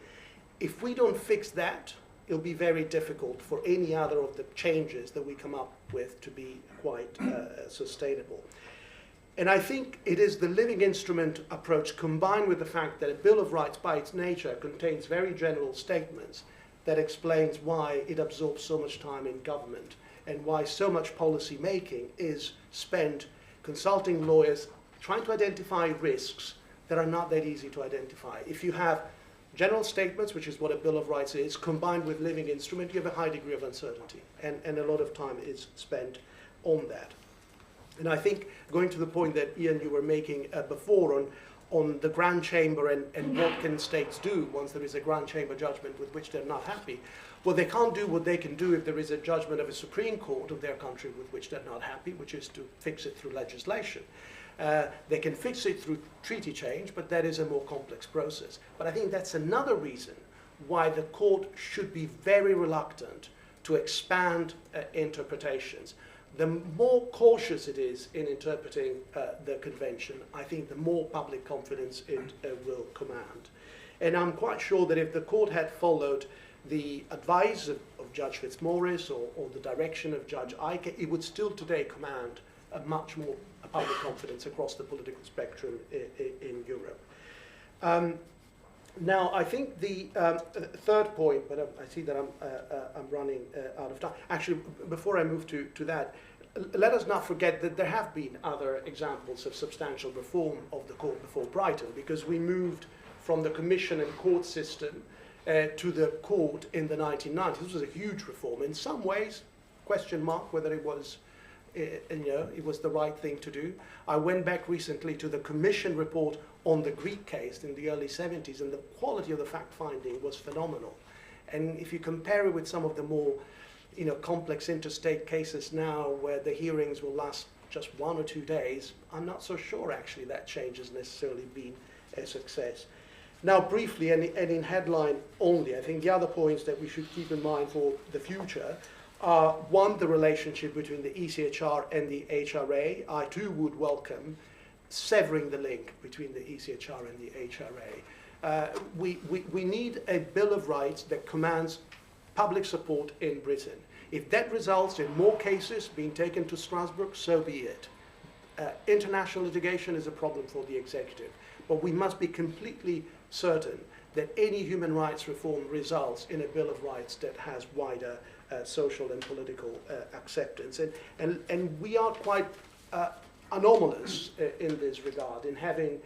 If we don't fix that, it'll be very difficult for any other of the changes that we come up with to be quite sustainable. And I think it is the living instrument approach, combined with the fact that a Bill of Rights by its nature contains very general statements, that explains why it absorbs so much time in government, and why so much policy making is spent consulting lawyers, trying to identify risks that are not that easy to identify. If you have general statements, which is what a Bill of Rights is, combined with living instrument, you have a high degree of uncertainty, and a lot of time is spent on that. And I think, going to the point that Ian, you were making before on the Grand Chamber and what can states do once there is a Grand Chamber judgment with which they're not happy. Well, they can't do what they can do if there is a judgment of a Supreme Court of their country with which they're not happy, which is to fix it through legislation. They can fix it through treaty change, but that is a more complex process. But I think that's another reason why the court should be very reluctant to expand interpretations. The more cautious it is in interpreting the convention, I think the more public confidence it will command. And I'm quite sure that if the court had followed the advice of Judge Fitzmaurice or the direction of Judge Eike, it would still today command a much more public confidence across the political spectrum in Europe. Now, I think the third point, but I see that I'm running out of time. Actually, before I move to that, let us not forget that there have been other examples of substantial reform of the court before Brighton, because we moved from the commission and court system to the court in the 1990s. This was a huge reform. In some ways, question mark whether it was, it was the right thing to do. I went back recently to the commission report on the Greek case in the early 70s, and the quality of the fact-finding was phenomenal. And if you compare it with some of the more complex interstate cases now, where the hearings will last just 1 or 2 days, I'm not so sure actually that change has necessarily been a success. Now briefly, and in headline only, I think the other points that we should keep in mind for the future are, one, the relationship between the ECHR and the HRA. I too would welcome severing the link between the ECHR and the HRA. We need a Bill of Rights that commands public support in Britain. If that results in more cases being taken to Strasbourg, so be it. International litigation is a problem for the executive, but we must be completely certain that any human rights reform results in a Bill of Rights that has wider social and political acceptance. And we are quite anomalous in this regard, in having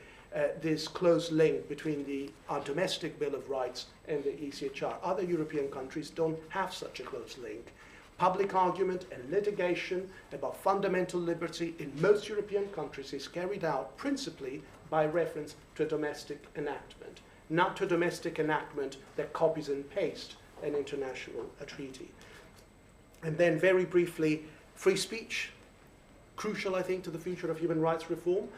this close link between our domestic Bill of Rights and the ECHR. Other European countries don't have such a close link. Public argument and litigation about fundamental liberty in most European countries is carried out principally by reference to a domestic enactment, not to a domestic enactment that copies and pastes an international treaty. And then very briefly, free speech, crucial, I think, to the future of human rights reform.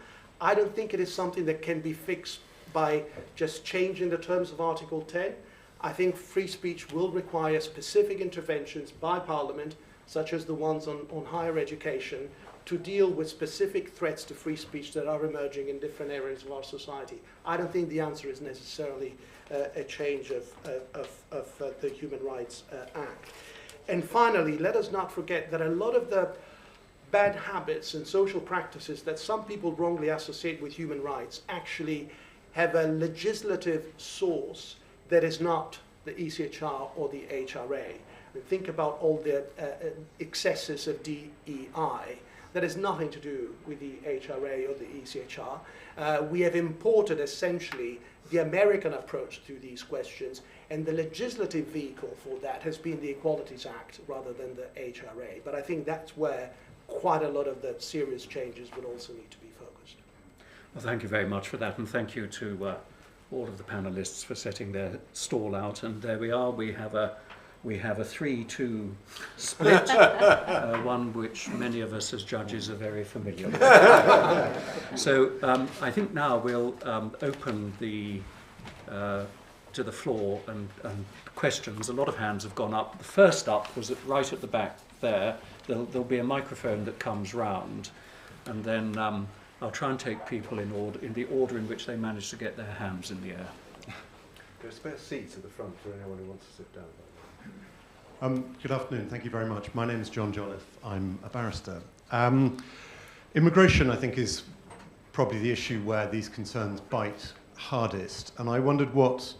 I don't think it is something that can be fixed by just changing the terms of Article 10. I think free speech will require specific interventions by Parliament, such as the ones on higher education, to deal with specific threats to free speech that are emerging in different areas of our society. I don't think the answer is necessarily a change of the Human Rights Act. And finally, let us not forget that a lot of the bad habits and social practices that some people wrongly associate with human rights actually have a legislative source that is not the ECHR or the HRA. And think about all the excesses of DEI. That has nothing to do with the HRA or the ECHR. We have imported essentially the American approach to these questions, and the legislative vehicle for that has been the Equalities Act rather than the HRA. But I think that's where quite a lot of the serious changes would also need to be focused. Well, thank you very much for that, and thank you to all of the panelists for setting their stall out. And there we are. We have a 3-2 split, one which many of us as judges are very familiar with. So I think now we'll open to the floor and questions. A lot of hands have gone up. The first up was right at the back there. There'll be a microphone that comes round, and then I'll try and take people in the order in which they manage to get their hands in the air. There are spare seats at the front for anyone who wants to sit down. Good afternoon. Thank you very much. My name is John Jolliffe. I'm a barrister. Immigration, I think, is probably the issue where these concerns bite hardest. And I wondered what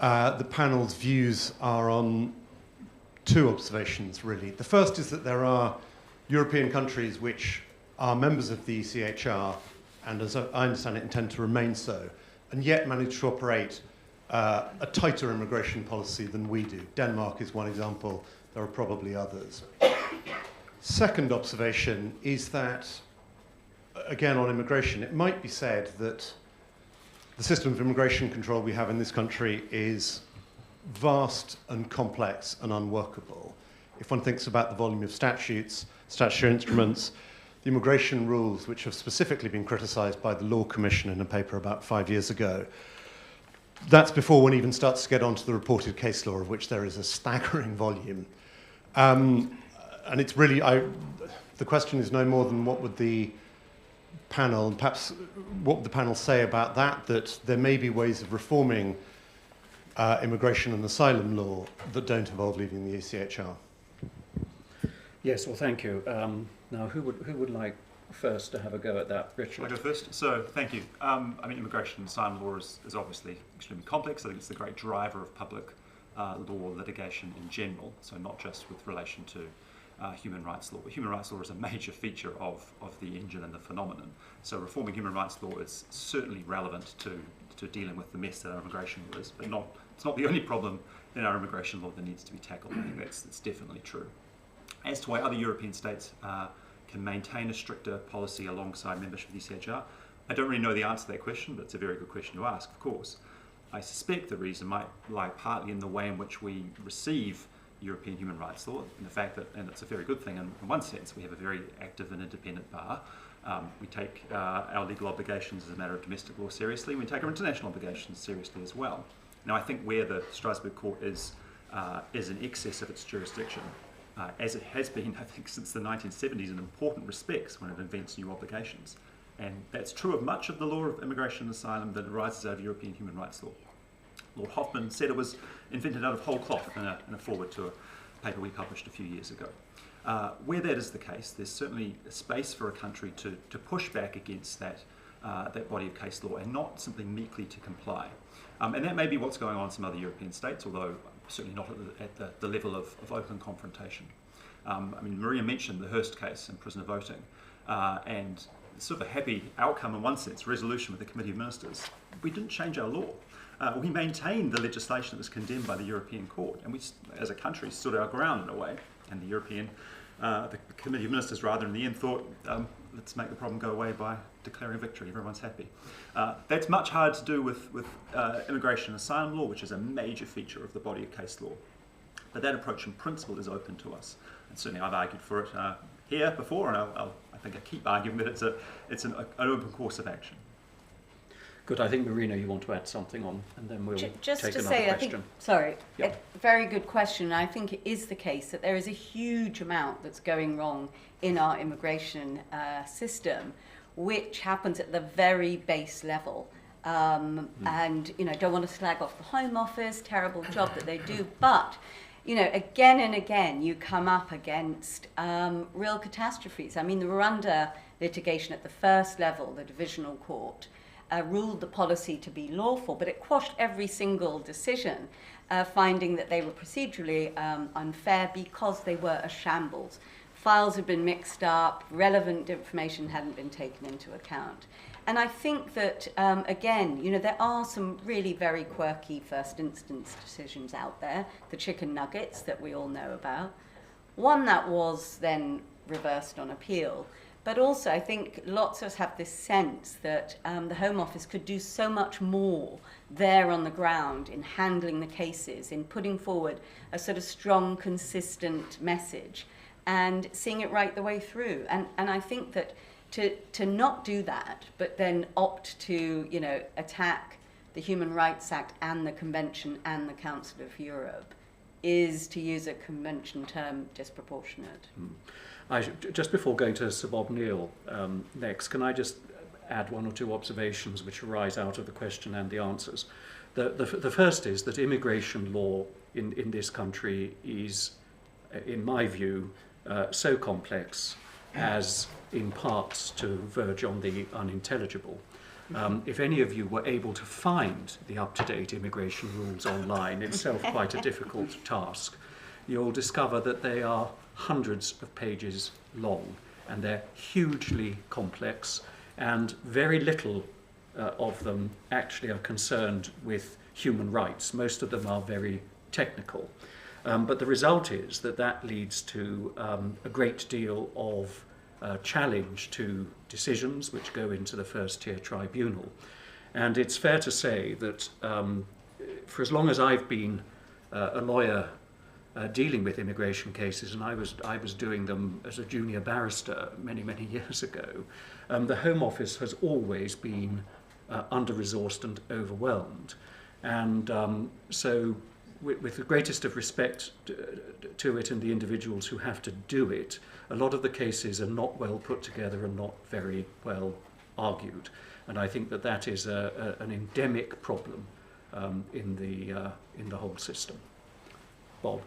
the panel's views are on two observations, really. The first is that there are European countries which are members of the ECHR, and as I understand it, intend to remain so, and yet manage to operate a tighter immigration policy than we do. Denmark is one example. There are probably others. Second observation is that, again, on immigration, it might be said that the system of immigration control we have in this country is vast and complex and unworkable. If one thinks about the volume of statutes, statutory instruments, the immigration rules, which have specifically been criticised by the Law Commission in a paper about 5 years ago, that's before one even starts to get onto the reported case law, of which there is a staggering volume. And it's really, the question is no more than what would the panel, perhaps what would the panel say about that there may be ways of reforming immigration and asylum law that don't involve leaving the ECHR. Yes, well, thank you. Now, who would like first to have a go at that? Richard? I'll go first. So, thank you. I mean, immigration and asylum law is obviously extremely complex. I think it's the great driver of public law litigation in general, so not just with relation to human rights law. But human rights law is a major feature of the engine and the phenomenon. So reforming human rights law is certainly relevant to dealing with the mess that our immigration law is, but it's not the only problem in our immigration law that needs to be tackled. I think that's definitely true. As to why other European states can maintain a stricter policy alongside membership of the ECHR, I don't really know the answer to that question, but it's a very good question to ask, of course. I suspect the reason might lie partly in the way in which we receive European human rights law, and the fact that, and it's a very good thing in one sense, we have a very active and independent bar. We take our legal obligations as a matter of domestic law seriously, and we take our international obligations seriously as well. Now, I think where the Strasbourg Court is in excess of its jurisdiction, as it has been, I think, since the 1970s in important respects when it invents new obligations. And that's true of much of the law of immigration and asylum that arises out of European human rights law. Lord Hoffman said it was invented out of whole cloth in a foreword to a paper we published a few years ago. Where that is the case, there's certainly a space for a country to push back against that body of case law and not simply meekly to comply. And that may be what's going on in some other European states, although certainly not at the level of open confrontation. I mean, Maria mentioned the Hearst case and prisoner voting, and sort of a happy outcome in one sense, resolution with the Committee of Ministers. We didn't change our law. We maintained the legislation that was condemned by the European Court, and we, as a country, stood our ground in a way. And the Committee of Ministers, rather, in the end, thought, let's make the problem go away by declaring victory. Everyone's happy. That's much harder to do with immigration and asylum law, which is a major feature of the body of case law. But that approach, in principle, is open to us, and certainly I've argued for it here before, and I think I keep arguing that it's an open course of action. Good. I think, Marina, you want to add something on, and then we'll just take to another say, question. Yep. A very good question. I think it is the case that there is a huge amount that's going wrong in our immigration system, which happens at the very base level. And, don't want to slag off the Home Office, terrible job that they do, but again and again, you come up against real catastrophes. I mean, the Rwanda litigation at the first level, the divisional court, ruled the policy to be lawful, but it quashed every single decision, finding that they were procedurally unfair because they were a shambles. Files had been mixed up, relevant information hadn't been taken into account. And I think that, again, there are some really very quirky first instance decisions out there, the chicken nuggets that we all know about. One that was then reversed on appeal. But also, I think lots of us have this sense that the Home Office could do so much more there on the ground in handling the cases, in putting forward a sort of strong, consistent message and seeing it right the way through. And I think that to not do that, but then opt to, attack the Human Rights Act and the Convention and the Council of Europe is, to use a convention term, disproportionate. Just before going to Sir Bob Neal next, can I just add one or two observations which arise out of the question and the answers? The first is that immigration law in this country is, in my view, so complex as in parts to verge on the unintelligible. If any of you were able to find the up-to-date immigration rules online, itself quite a difficult task, you'll discover that they are hundreds of pages long, and they're hugely complex, and very little of them actually are concerned with human rights. Most of them are very technical. But the result is that leads to a great deal of challenge to decisions which go into the first-tier tribunal. And it's fair to say that for as long as I've been a lawyer dealing with immigration cases, and I was doing them as a junior barrister many years ago, the Home Office has always been under-resourced and overwhelmed. And so with the greatest of respect to it and the individuals who have to do it, a lot of the cases are not well put together and not very well argued. And I think that is an endemic problem in the whole system. Bob.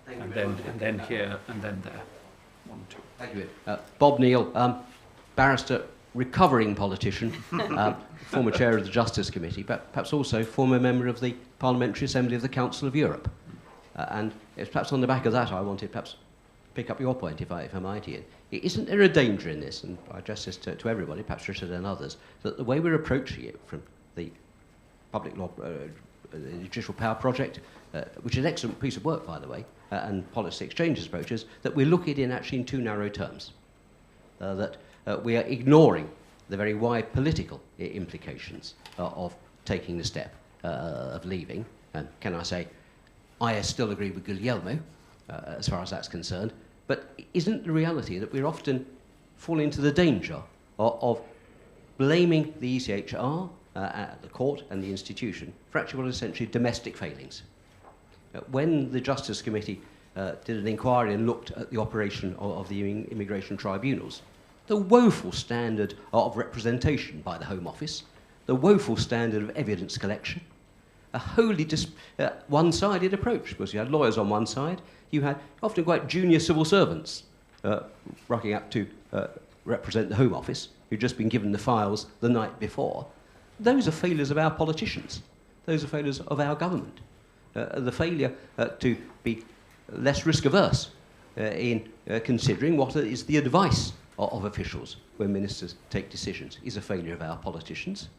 And then here, and then there. 1, 2. Thank you. Bob Neal, barrister, recovering politician, former chair of the Justice Committee, but perhaps also former member of the Parliamentary Assembly of the Council of Europe. And it's perhaps on the back of that I wanted perhaps pick up your point, if I might, Ian. Isn't there a danger in this, and I address this to everybody, perhaps Richard and others, that the way we're approaching it from the public law, the Judicial Power Project, which is an excellent piece of work, by the way, and Policy Exchange's approaches, that we look at it in too narrow terms, that we are ignoring the very wide political implications of taking the step of leaving. And can I say, I still agree with Guiliano, as far as that's concerned, but isn't the reality that we're often falling into the danger of blaming the ECHR, the court and the institution for actually what are essentially domestic failings? When the Justice Committee did an inquiry and looked at the operation of the immigration tribunals, the woeful standard of representation by the Home Office, the woeful standard of evidence collection, a wholly one-sided approach, because you had lawyers on one side, you had often quite junior civil servants rocking up to represent the Home Office, who'd just been given the files the night before. Those are failures of our politicians. Those are failures of our government. The failure to be less risk-averse in considering what is the advice of officials when ministers take decisions is a failure of our politicians.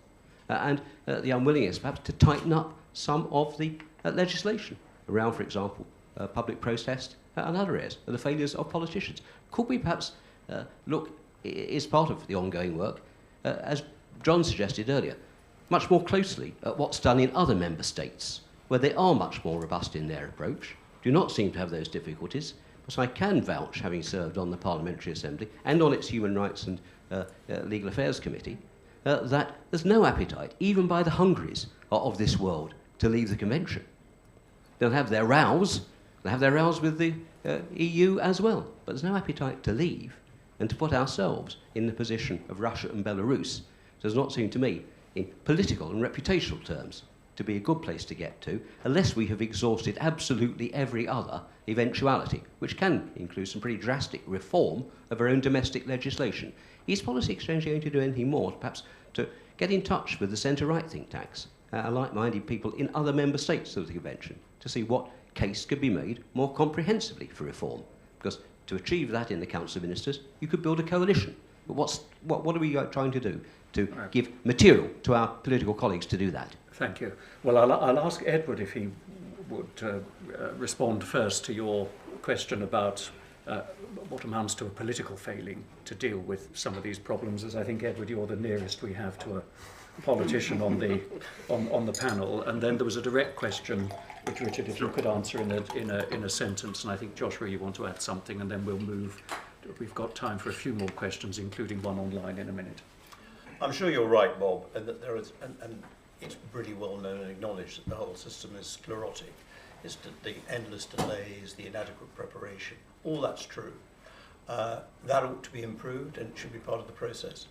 And the unwillingness, perhaps, to tighten up some of the legislation around, for example, public protest and other areas, are the failures of politicians. Could we perhaps look, as part of the ongoing work, as John suggested earlier, much more closely at what's done in other member states, where they are much more robust in their approach, do not seem to have those difficulties, because I can vouch, having served on the Parliamentary Assembly and on its Human Rights and Legal Affairs Committee, that there's no appetite, even by the Hungarys of this world, to leave the Convention. They'll have their rows, they'll have their rows with the EU as well, but there's no appetite to leave and to put ourselves in the position of Russia and Belarus. Does not seem to me, in political and reputational terms, to be a good place to get to, unless we have exhausted absolutely every other eventuality, which can include some pretty drastic reform of our own domestic legislation. Is Policy Exchange going to do anything more, perhaps, to get in touch with the centre-right think tanks, like-minded people in other member states of the Convention, to see what case could be made more comprehensively for reform? Because to achieve that in the Council of Ministers, you could build a coalition. But what are we trying to do to give material to our political colleagues to do that? Thank you. Well, I'll ask Edward if he would respond first to your question about what amounts to a political failing to deal with some of these problems, as I think, Edward, you're the nearest we have to a politician on the panel. And then there was a direct question, which, Richard, if you could answer in a sentence, and I think, Joshua, you want to add something, and then we'll move. We've got time for a few more questions, including one online in a minute. I'm sure you're right, Bob, and that there is, and it's pretty well known and acknowledged that the whole system is sclerotic. It's the endless delays, the inadequate preparation, all that's true. That ought to be improved and it should be part of the process.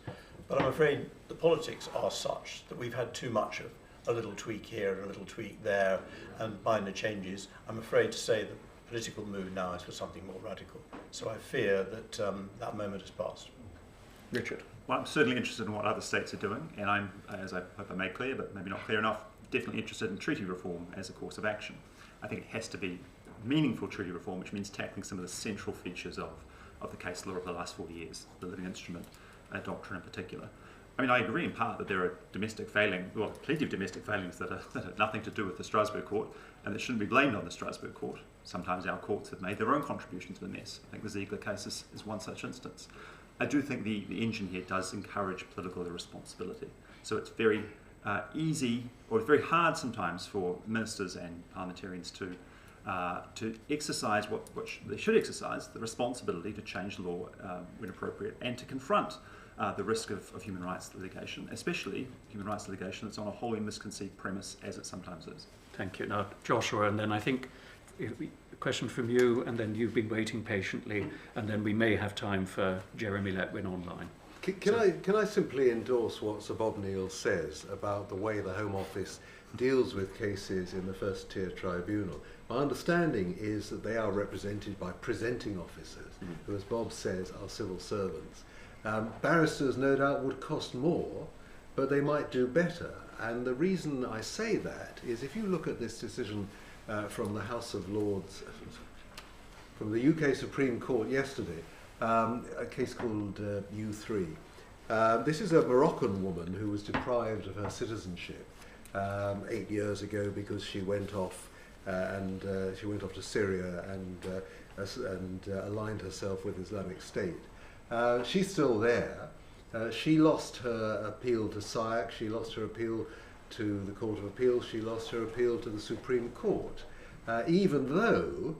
But I'm afraid the politics are such that we've had too much of a little tweak here and a little tweak there and minor changes. I'm afraid to say the political mood now is for something more radical. So I fear that that moment has passed. Richard. Well, I'm certainly interested in what other states are doing, and I'm, as I hope I made clear, but maybe not clear enough, definitely interested in treaty reform as a course of action. I think it has to be meaningful treaty reform, which means tackling some of the central features of the case law of the last 40 years, the living instrument doctrine in particular. I mean, I agree in part that there are plenty of domestic failings that have nothing to do with the Strasbourg court, and that shouldn't be blamed on the Strasbourg court. Sometimes our courts have made their own contribution to the mess. I think the Ziegler case is one such instance. I do think the engine here does encourage political irresponsibility. So it's very easy, or it's very hard sometimes for ministers and parliamentarians to exercise what they should exercise, the responsibility to change law when appropriate, and to confront the risk of human rights litigation, especially human rights litigation that's on a wholly misconceived premise, as it sometimes is. Thank you. Now, Joshua, and then I think a question from you, and then you've been waiting patiently, and then we may have time for Jeremy Letwin online. Can I simply endorse what Sir Bob Neal says about the way the Home Office deals with cases in the first tier tribunal? My understanding is that they are represented by presenting officers, who, as Bob says, are civil servants. Barristers, no doubt, would cost more, but they might do better. And the reason I say that is if you look at this decision from the House of Lords, from the UK Supreme Court yesterday, a case called U3. This is a Moroccan woman who was deprived of her citizenship 8 years ago because she went off she went off to Syria and aligned herself with Islamic State. She's still there. She lost her appeal to SIAC, she lost her appeal to the Court of Appeal, she lost her appeal to the Supreme Court, even though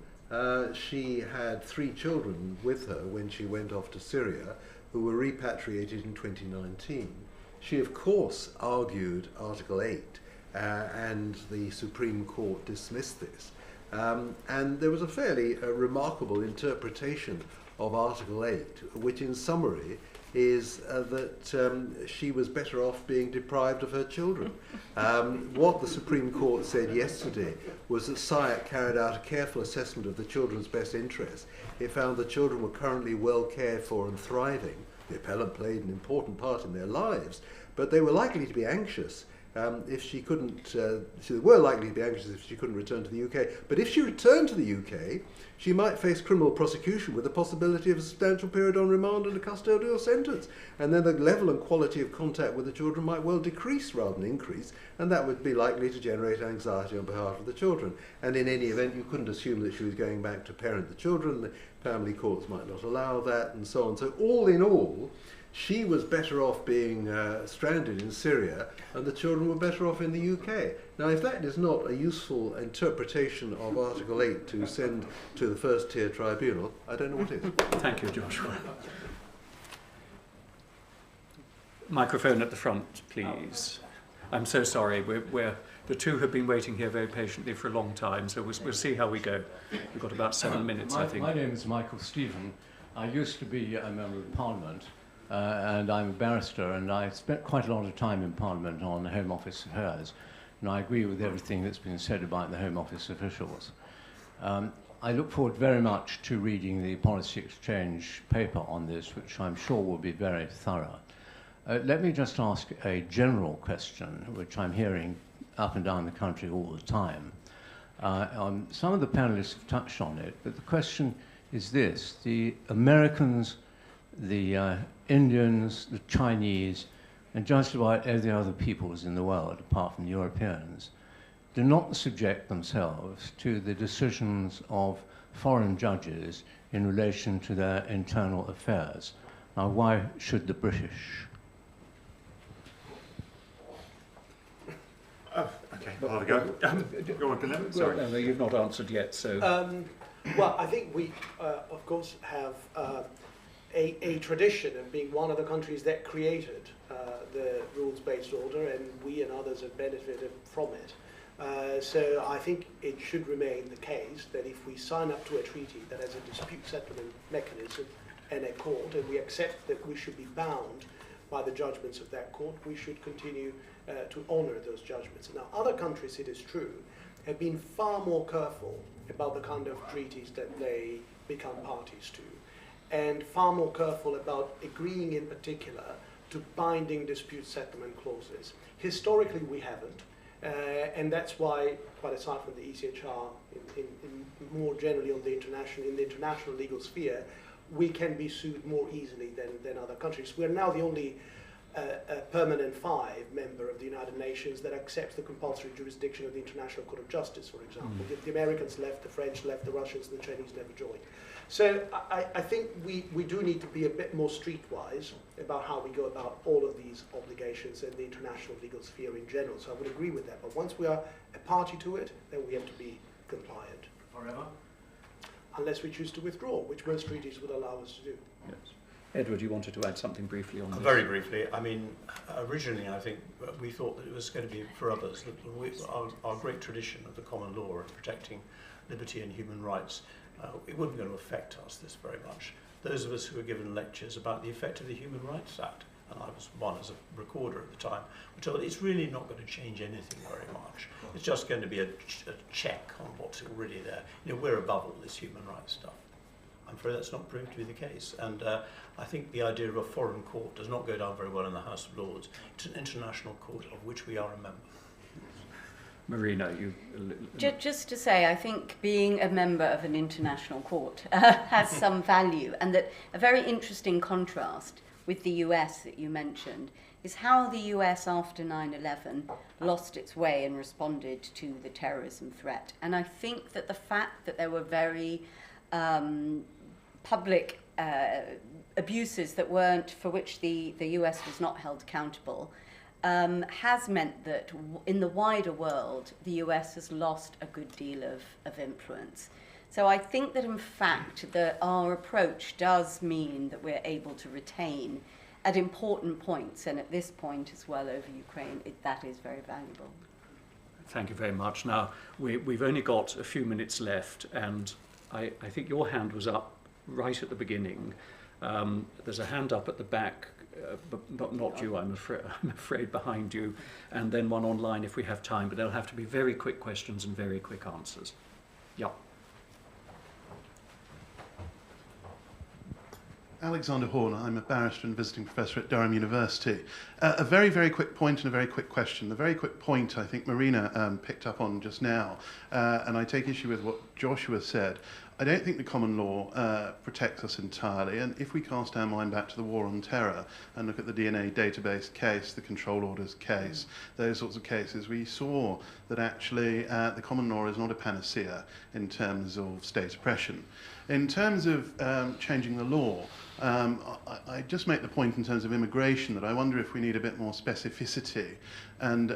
she had 3 children with her when she went off to Syria who were repatriated in 2019. She, of course, argued Article 8, and the Supreme Court dismissed this. And there was a fairly remarkable interpretation of Article 8, which in summary is that she was better off being deprived of her children. What the Supreme Court said yesterday was that SIAC carried out a careful assessment of the children's best interests. It found the children were currently well cared for and thriving. The appellant played an important part in their lives, but they were likely to be anxious if she couldn't, they were likely to be anxious if she couldn't return to the UK. But if she returned to the UK, she might face criminal prosecution with the possibility of a substantial period on remand and a custodial sentence. And then the level and quality of contact with the children might well decrease rather than increase, and that would be likely to generate anxiety on behalf of the children. And in any event, you couldn't assume that she was going back to parent the children. The family courts might not allow that, and so on. So all in all, she was better off being stranded in Syria, and the children were better off in the UK. Now, if that is not a useful interpretation of Article 8 to send to the first tier tribunal, I don't know what is. Thank you, Joshua. Microphone at the front, please. I'm so sorry. The two have been waiting here very patiently for a long time, so we'll see how we go. We've got about 7 minutes, I think. My name is Michael Stephen. I used to be a member of Parliament, and I'm a barrister, and I spent quite a lot of time in Parliament on Home Office affairs, and I agree with everything that's been said about the Home Office officials. I look forward very much to reading the Policy Exchange paper on this, which I'm sure will be very thorough. Let me just ask a general question, which I'm hearing up and down the country all the time. Some of the panelists have touched on it, but the question is this. The Americans, the Indians, the Chinese, and just about every other peoples in the world, apart from Europeans, do not subject themselves to the decisions of foreign judges in relation to their internal affairs. Now, why should the British? Okay, I'll have a go. Go on, Burnett. Sorry. No, you've not answered yet, so... Well, I think we, of course, have a tradition of being one of the countries that created the rules-based order, and we and others have benefited from it. So I think it should remain the case that if we sign up to a treaty that has a dispute settlement mechanism and a court, and we accept that we should be bound by the judgments of that court, we should continue to honour those judgments. Now, other countries, it is true, have been far more careful about the kind of treaties that they become parties to, and far more careful about agreeing in particular to binding dispute settlement clauses. Historically, we haven't, and that's why, quite aside from the ECHR, in more generally on the international legal sphere, we can be sued more easily than other countries. We're now the only permanent 5 member of the United Nations that accepts the compulsory jurisdiction of the International Court of Justice, for example. The Americans left, the French left, the Russians and the Chinese never joined. So I think we do need to be a bit more streetwise about how we go about all of these obligations in the international legal sphere in general. So I would agree with that. But once we are a party to it, then we have to be compliant. Forever? Unless we choose to withdraw, which most treaties would allow us to do. Yes. Edward, you wanted to add something briefly on this? Very briefly. I mean, originally I think we thought that it was going to be for others, that our great tradition of the common law of protecting liberty and human rights, it wasn't going to affect us this very much. Those of us who were given lectures about the effect of the Human Rights Act, and I was one as a recorder at the time, were told it's really not going to change anything very much. It's just going to be a check on what's already there. You know, we're above all this human rights stuff. I'm afraid that's not proved to be the case. And I think the idea of a foreign court does not go down very well in the House of Lords. It's an international court of which we are a member. Marina, you... Just to say, I think being a member of an international court has some value, and that a very interesting contrast with the US that you mentioned is how the US after 9/11 lost its way and responded to the terrorism threat. And I think that the fact that there were very public abuses that weren't, for which the US was not held accountable, has meant that in the wider world, the US has lost a good deal of influence. So I think that in fact that our approach does mean that we're able to retain at important points, and at this point as well over Ukraine, that is very valuable. Thank you very much. Now, we've only got a few minutes left, and I think your hand was up right at the beginning. There's a hand up at the back, but not you, I'm afraid, behind you, and then one online if we have time, but they'll have to be very quick questions and very quick answers. Yeah. Alexander Horner, I'm a barrister and visiting professor at Durham University. A very, very quick point and a very quick question. The very quick point I think Marina picked up on just now, and I take issue with what Joshua said. I don't think the common law protects us entirely, and if we cast our mind back to the War on Terror and look at the DNA database case, the control orders case, those sorts of cases, we saw that actually the common law is not a panacea in terms of state oppression. In terms of changing the law, I just make the point in terms of immigration that I wonder if we need a bit more specificity and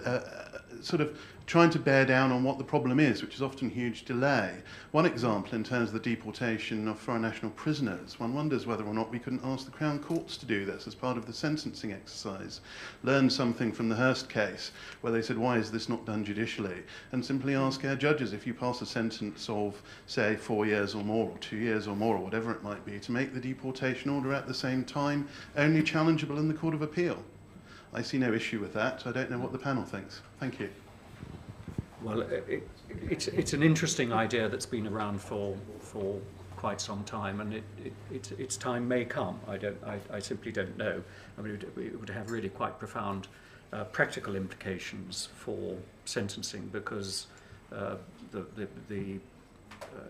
sort of trying to bear down on what the problem is, which is often huge delay. One example in terms of the deportation of foreign national prisoners, one wonders whether or not we couldn't ask the Crown Courts to do this as part of the sentencing exercise. Learn something from the Hurst case, where they said, why is this not done judicially? And simply ask our judges, if you pass a sentence of, say, 4 years or more, or 2 years or more, or whatever it might be, to make the deportation order at the same time only challengeable in the Court of Appeal. I see no issue with that. I don't know what the panel thinks. Thank you. Well, it's an interesting idea that's been around for quite some time, and its time may come. I simply don't know. I mean, it would have really quite profound practical implications for sentencing, because the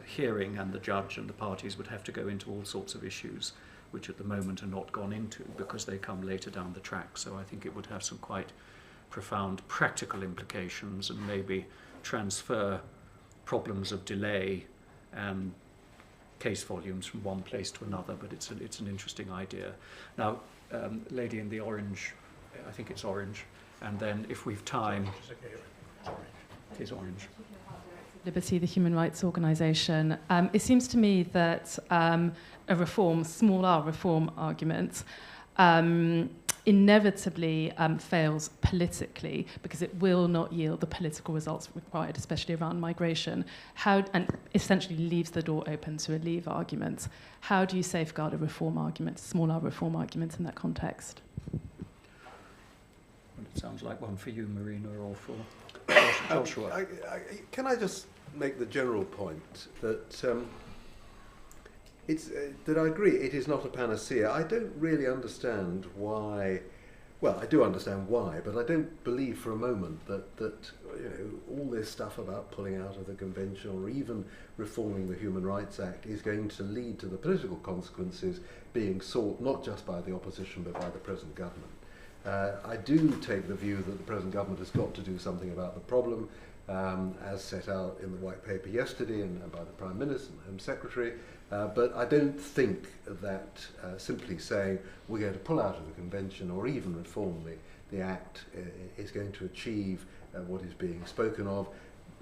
hearing and the judge and the parties would have to go into all sorts of issues which at the moment are not gone into because they come later down the track. So I think it would have some quite profound practical implications and maybe transfer problems of delay and case volumes from one place to another, but it's an interesting idea. Now, lady in the orange, I think it's orange, and then if we've time, it is orange. Liberty, the human rights organisation. It seems to me that a reform, small r reform argument, inevitably fails politically because it will not yield the political results required, especially around migration, and essentially leaves the door open to a leave argument. How do you safeguard a reform argument, a small r reform argument in that context? Well, it sounds like one for you, Marina, or for Joshua. Can I just make the general point that that I agree it is not a panacea. I don't really understand why. Well, I do understand why, but I don't believe for a moment that you know, all this stuff about pulling out of the convention or even reforming the Human Rights Act is going to lead to the political consequences being sought not just by the opposition but by the present government. I do take the view that the present government has got to do something about the problem, as set out in the White Paper yesterday and by the Prime Minister and the Home Secretary, but I don't think that simply saying we're going to pull out of the convention or even reform the Act is going to achieve what is being spoken of.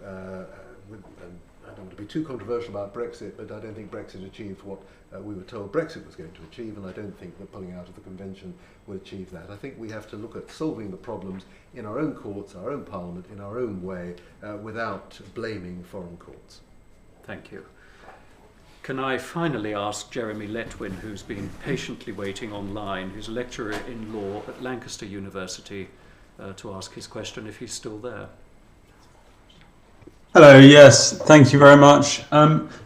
I don't want to be too controversial about Brexit, but I don't think Brexit achieved what we were told Brexit was going to achieve, and I don't think that pulling out of the convention will achieve that. I think we have to look at solving the problems in our own courts, our own parliament, in our own way, without blaming foreign courts. Thank you. Can I finally ask Jeremy Letwin, who's been patiently waiting online, who's a lecturer in law at Lancaster University, to ask his question if he's still there. Hello, yes, thank you very much.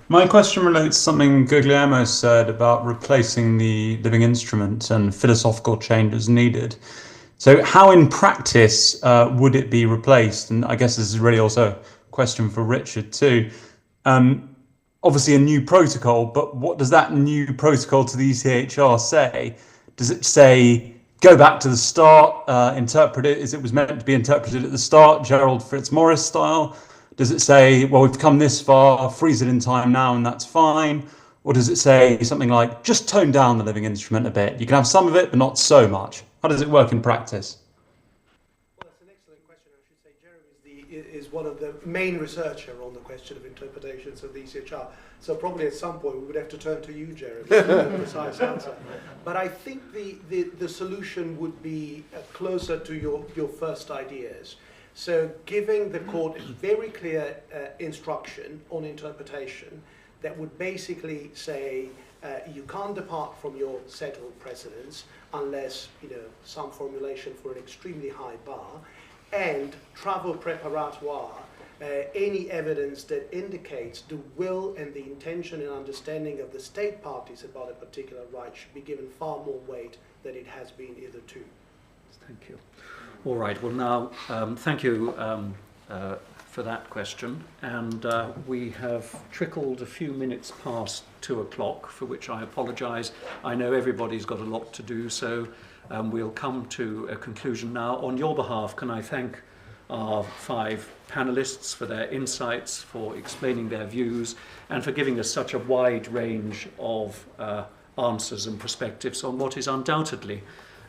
My question relates to something Guiliano said about replacing the living instrument and philosophical changes needed. So how in practice would it be replaced? And I guess this is really also a question for Richard too. Obviously a new protocol, but what does that new protocol to the ECHR say? Does it say, go back to the start, interpret it as it was meant to be interpreted at the start, Gerald Fitzmaurice style? Does it say, well, we've come this far, freeze it in time now and that's fine? Or does it say something like, just tone down the living instrument a bit? You can have some of it, but not so much. How does it work in practice? Well, that's an excellent question. I should say Jeremy is one of the main researchers on the question of interpretations of the ECHR. So probably at some point we would have to turn to you, Jeremy, for a precise answer. But I think the solution would be closer to your first ideas. So giving the court a very clear instruction on interpretation that would basically say you can't depart from your settled precedents unless, you know, some formulation for an extremely high bar, and travel preparatoire, any evidence that indicates the will and the intention and understanding of the state parties about a particular right should be given far more weight than it has been hitherto. Thank you. All right, well now, thank you for that question. And we have trickled a few minutes past 2 o'clock, for which I apologise. I know everybody's got a lot to do, so we'll come to a conclusion now. On your behalf, can I thank our 5 panellists for their insights, for explaining their views, and for giving us such a wide range of answers and perspectives on what is undoubtedly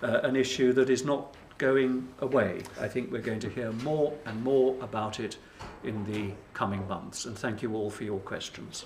an issue that is not going away. I think we're going to hear more and more about it in the coming months. And thank you all for your questions.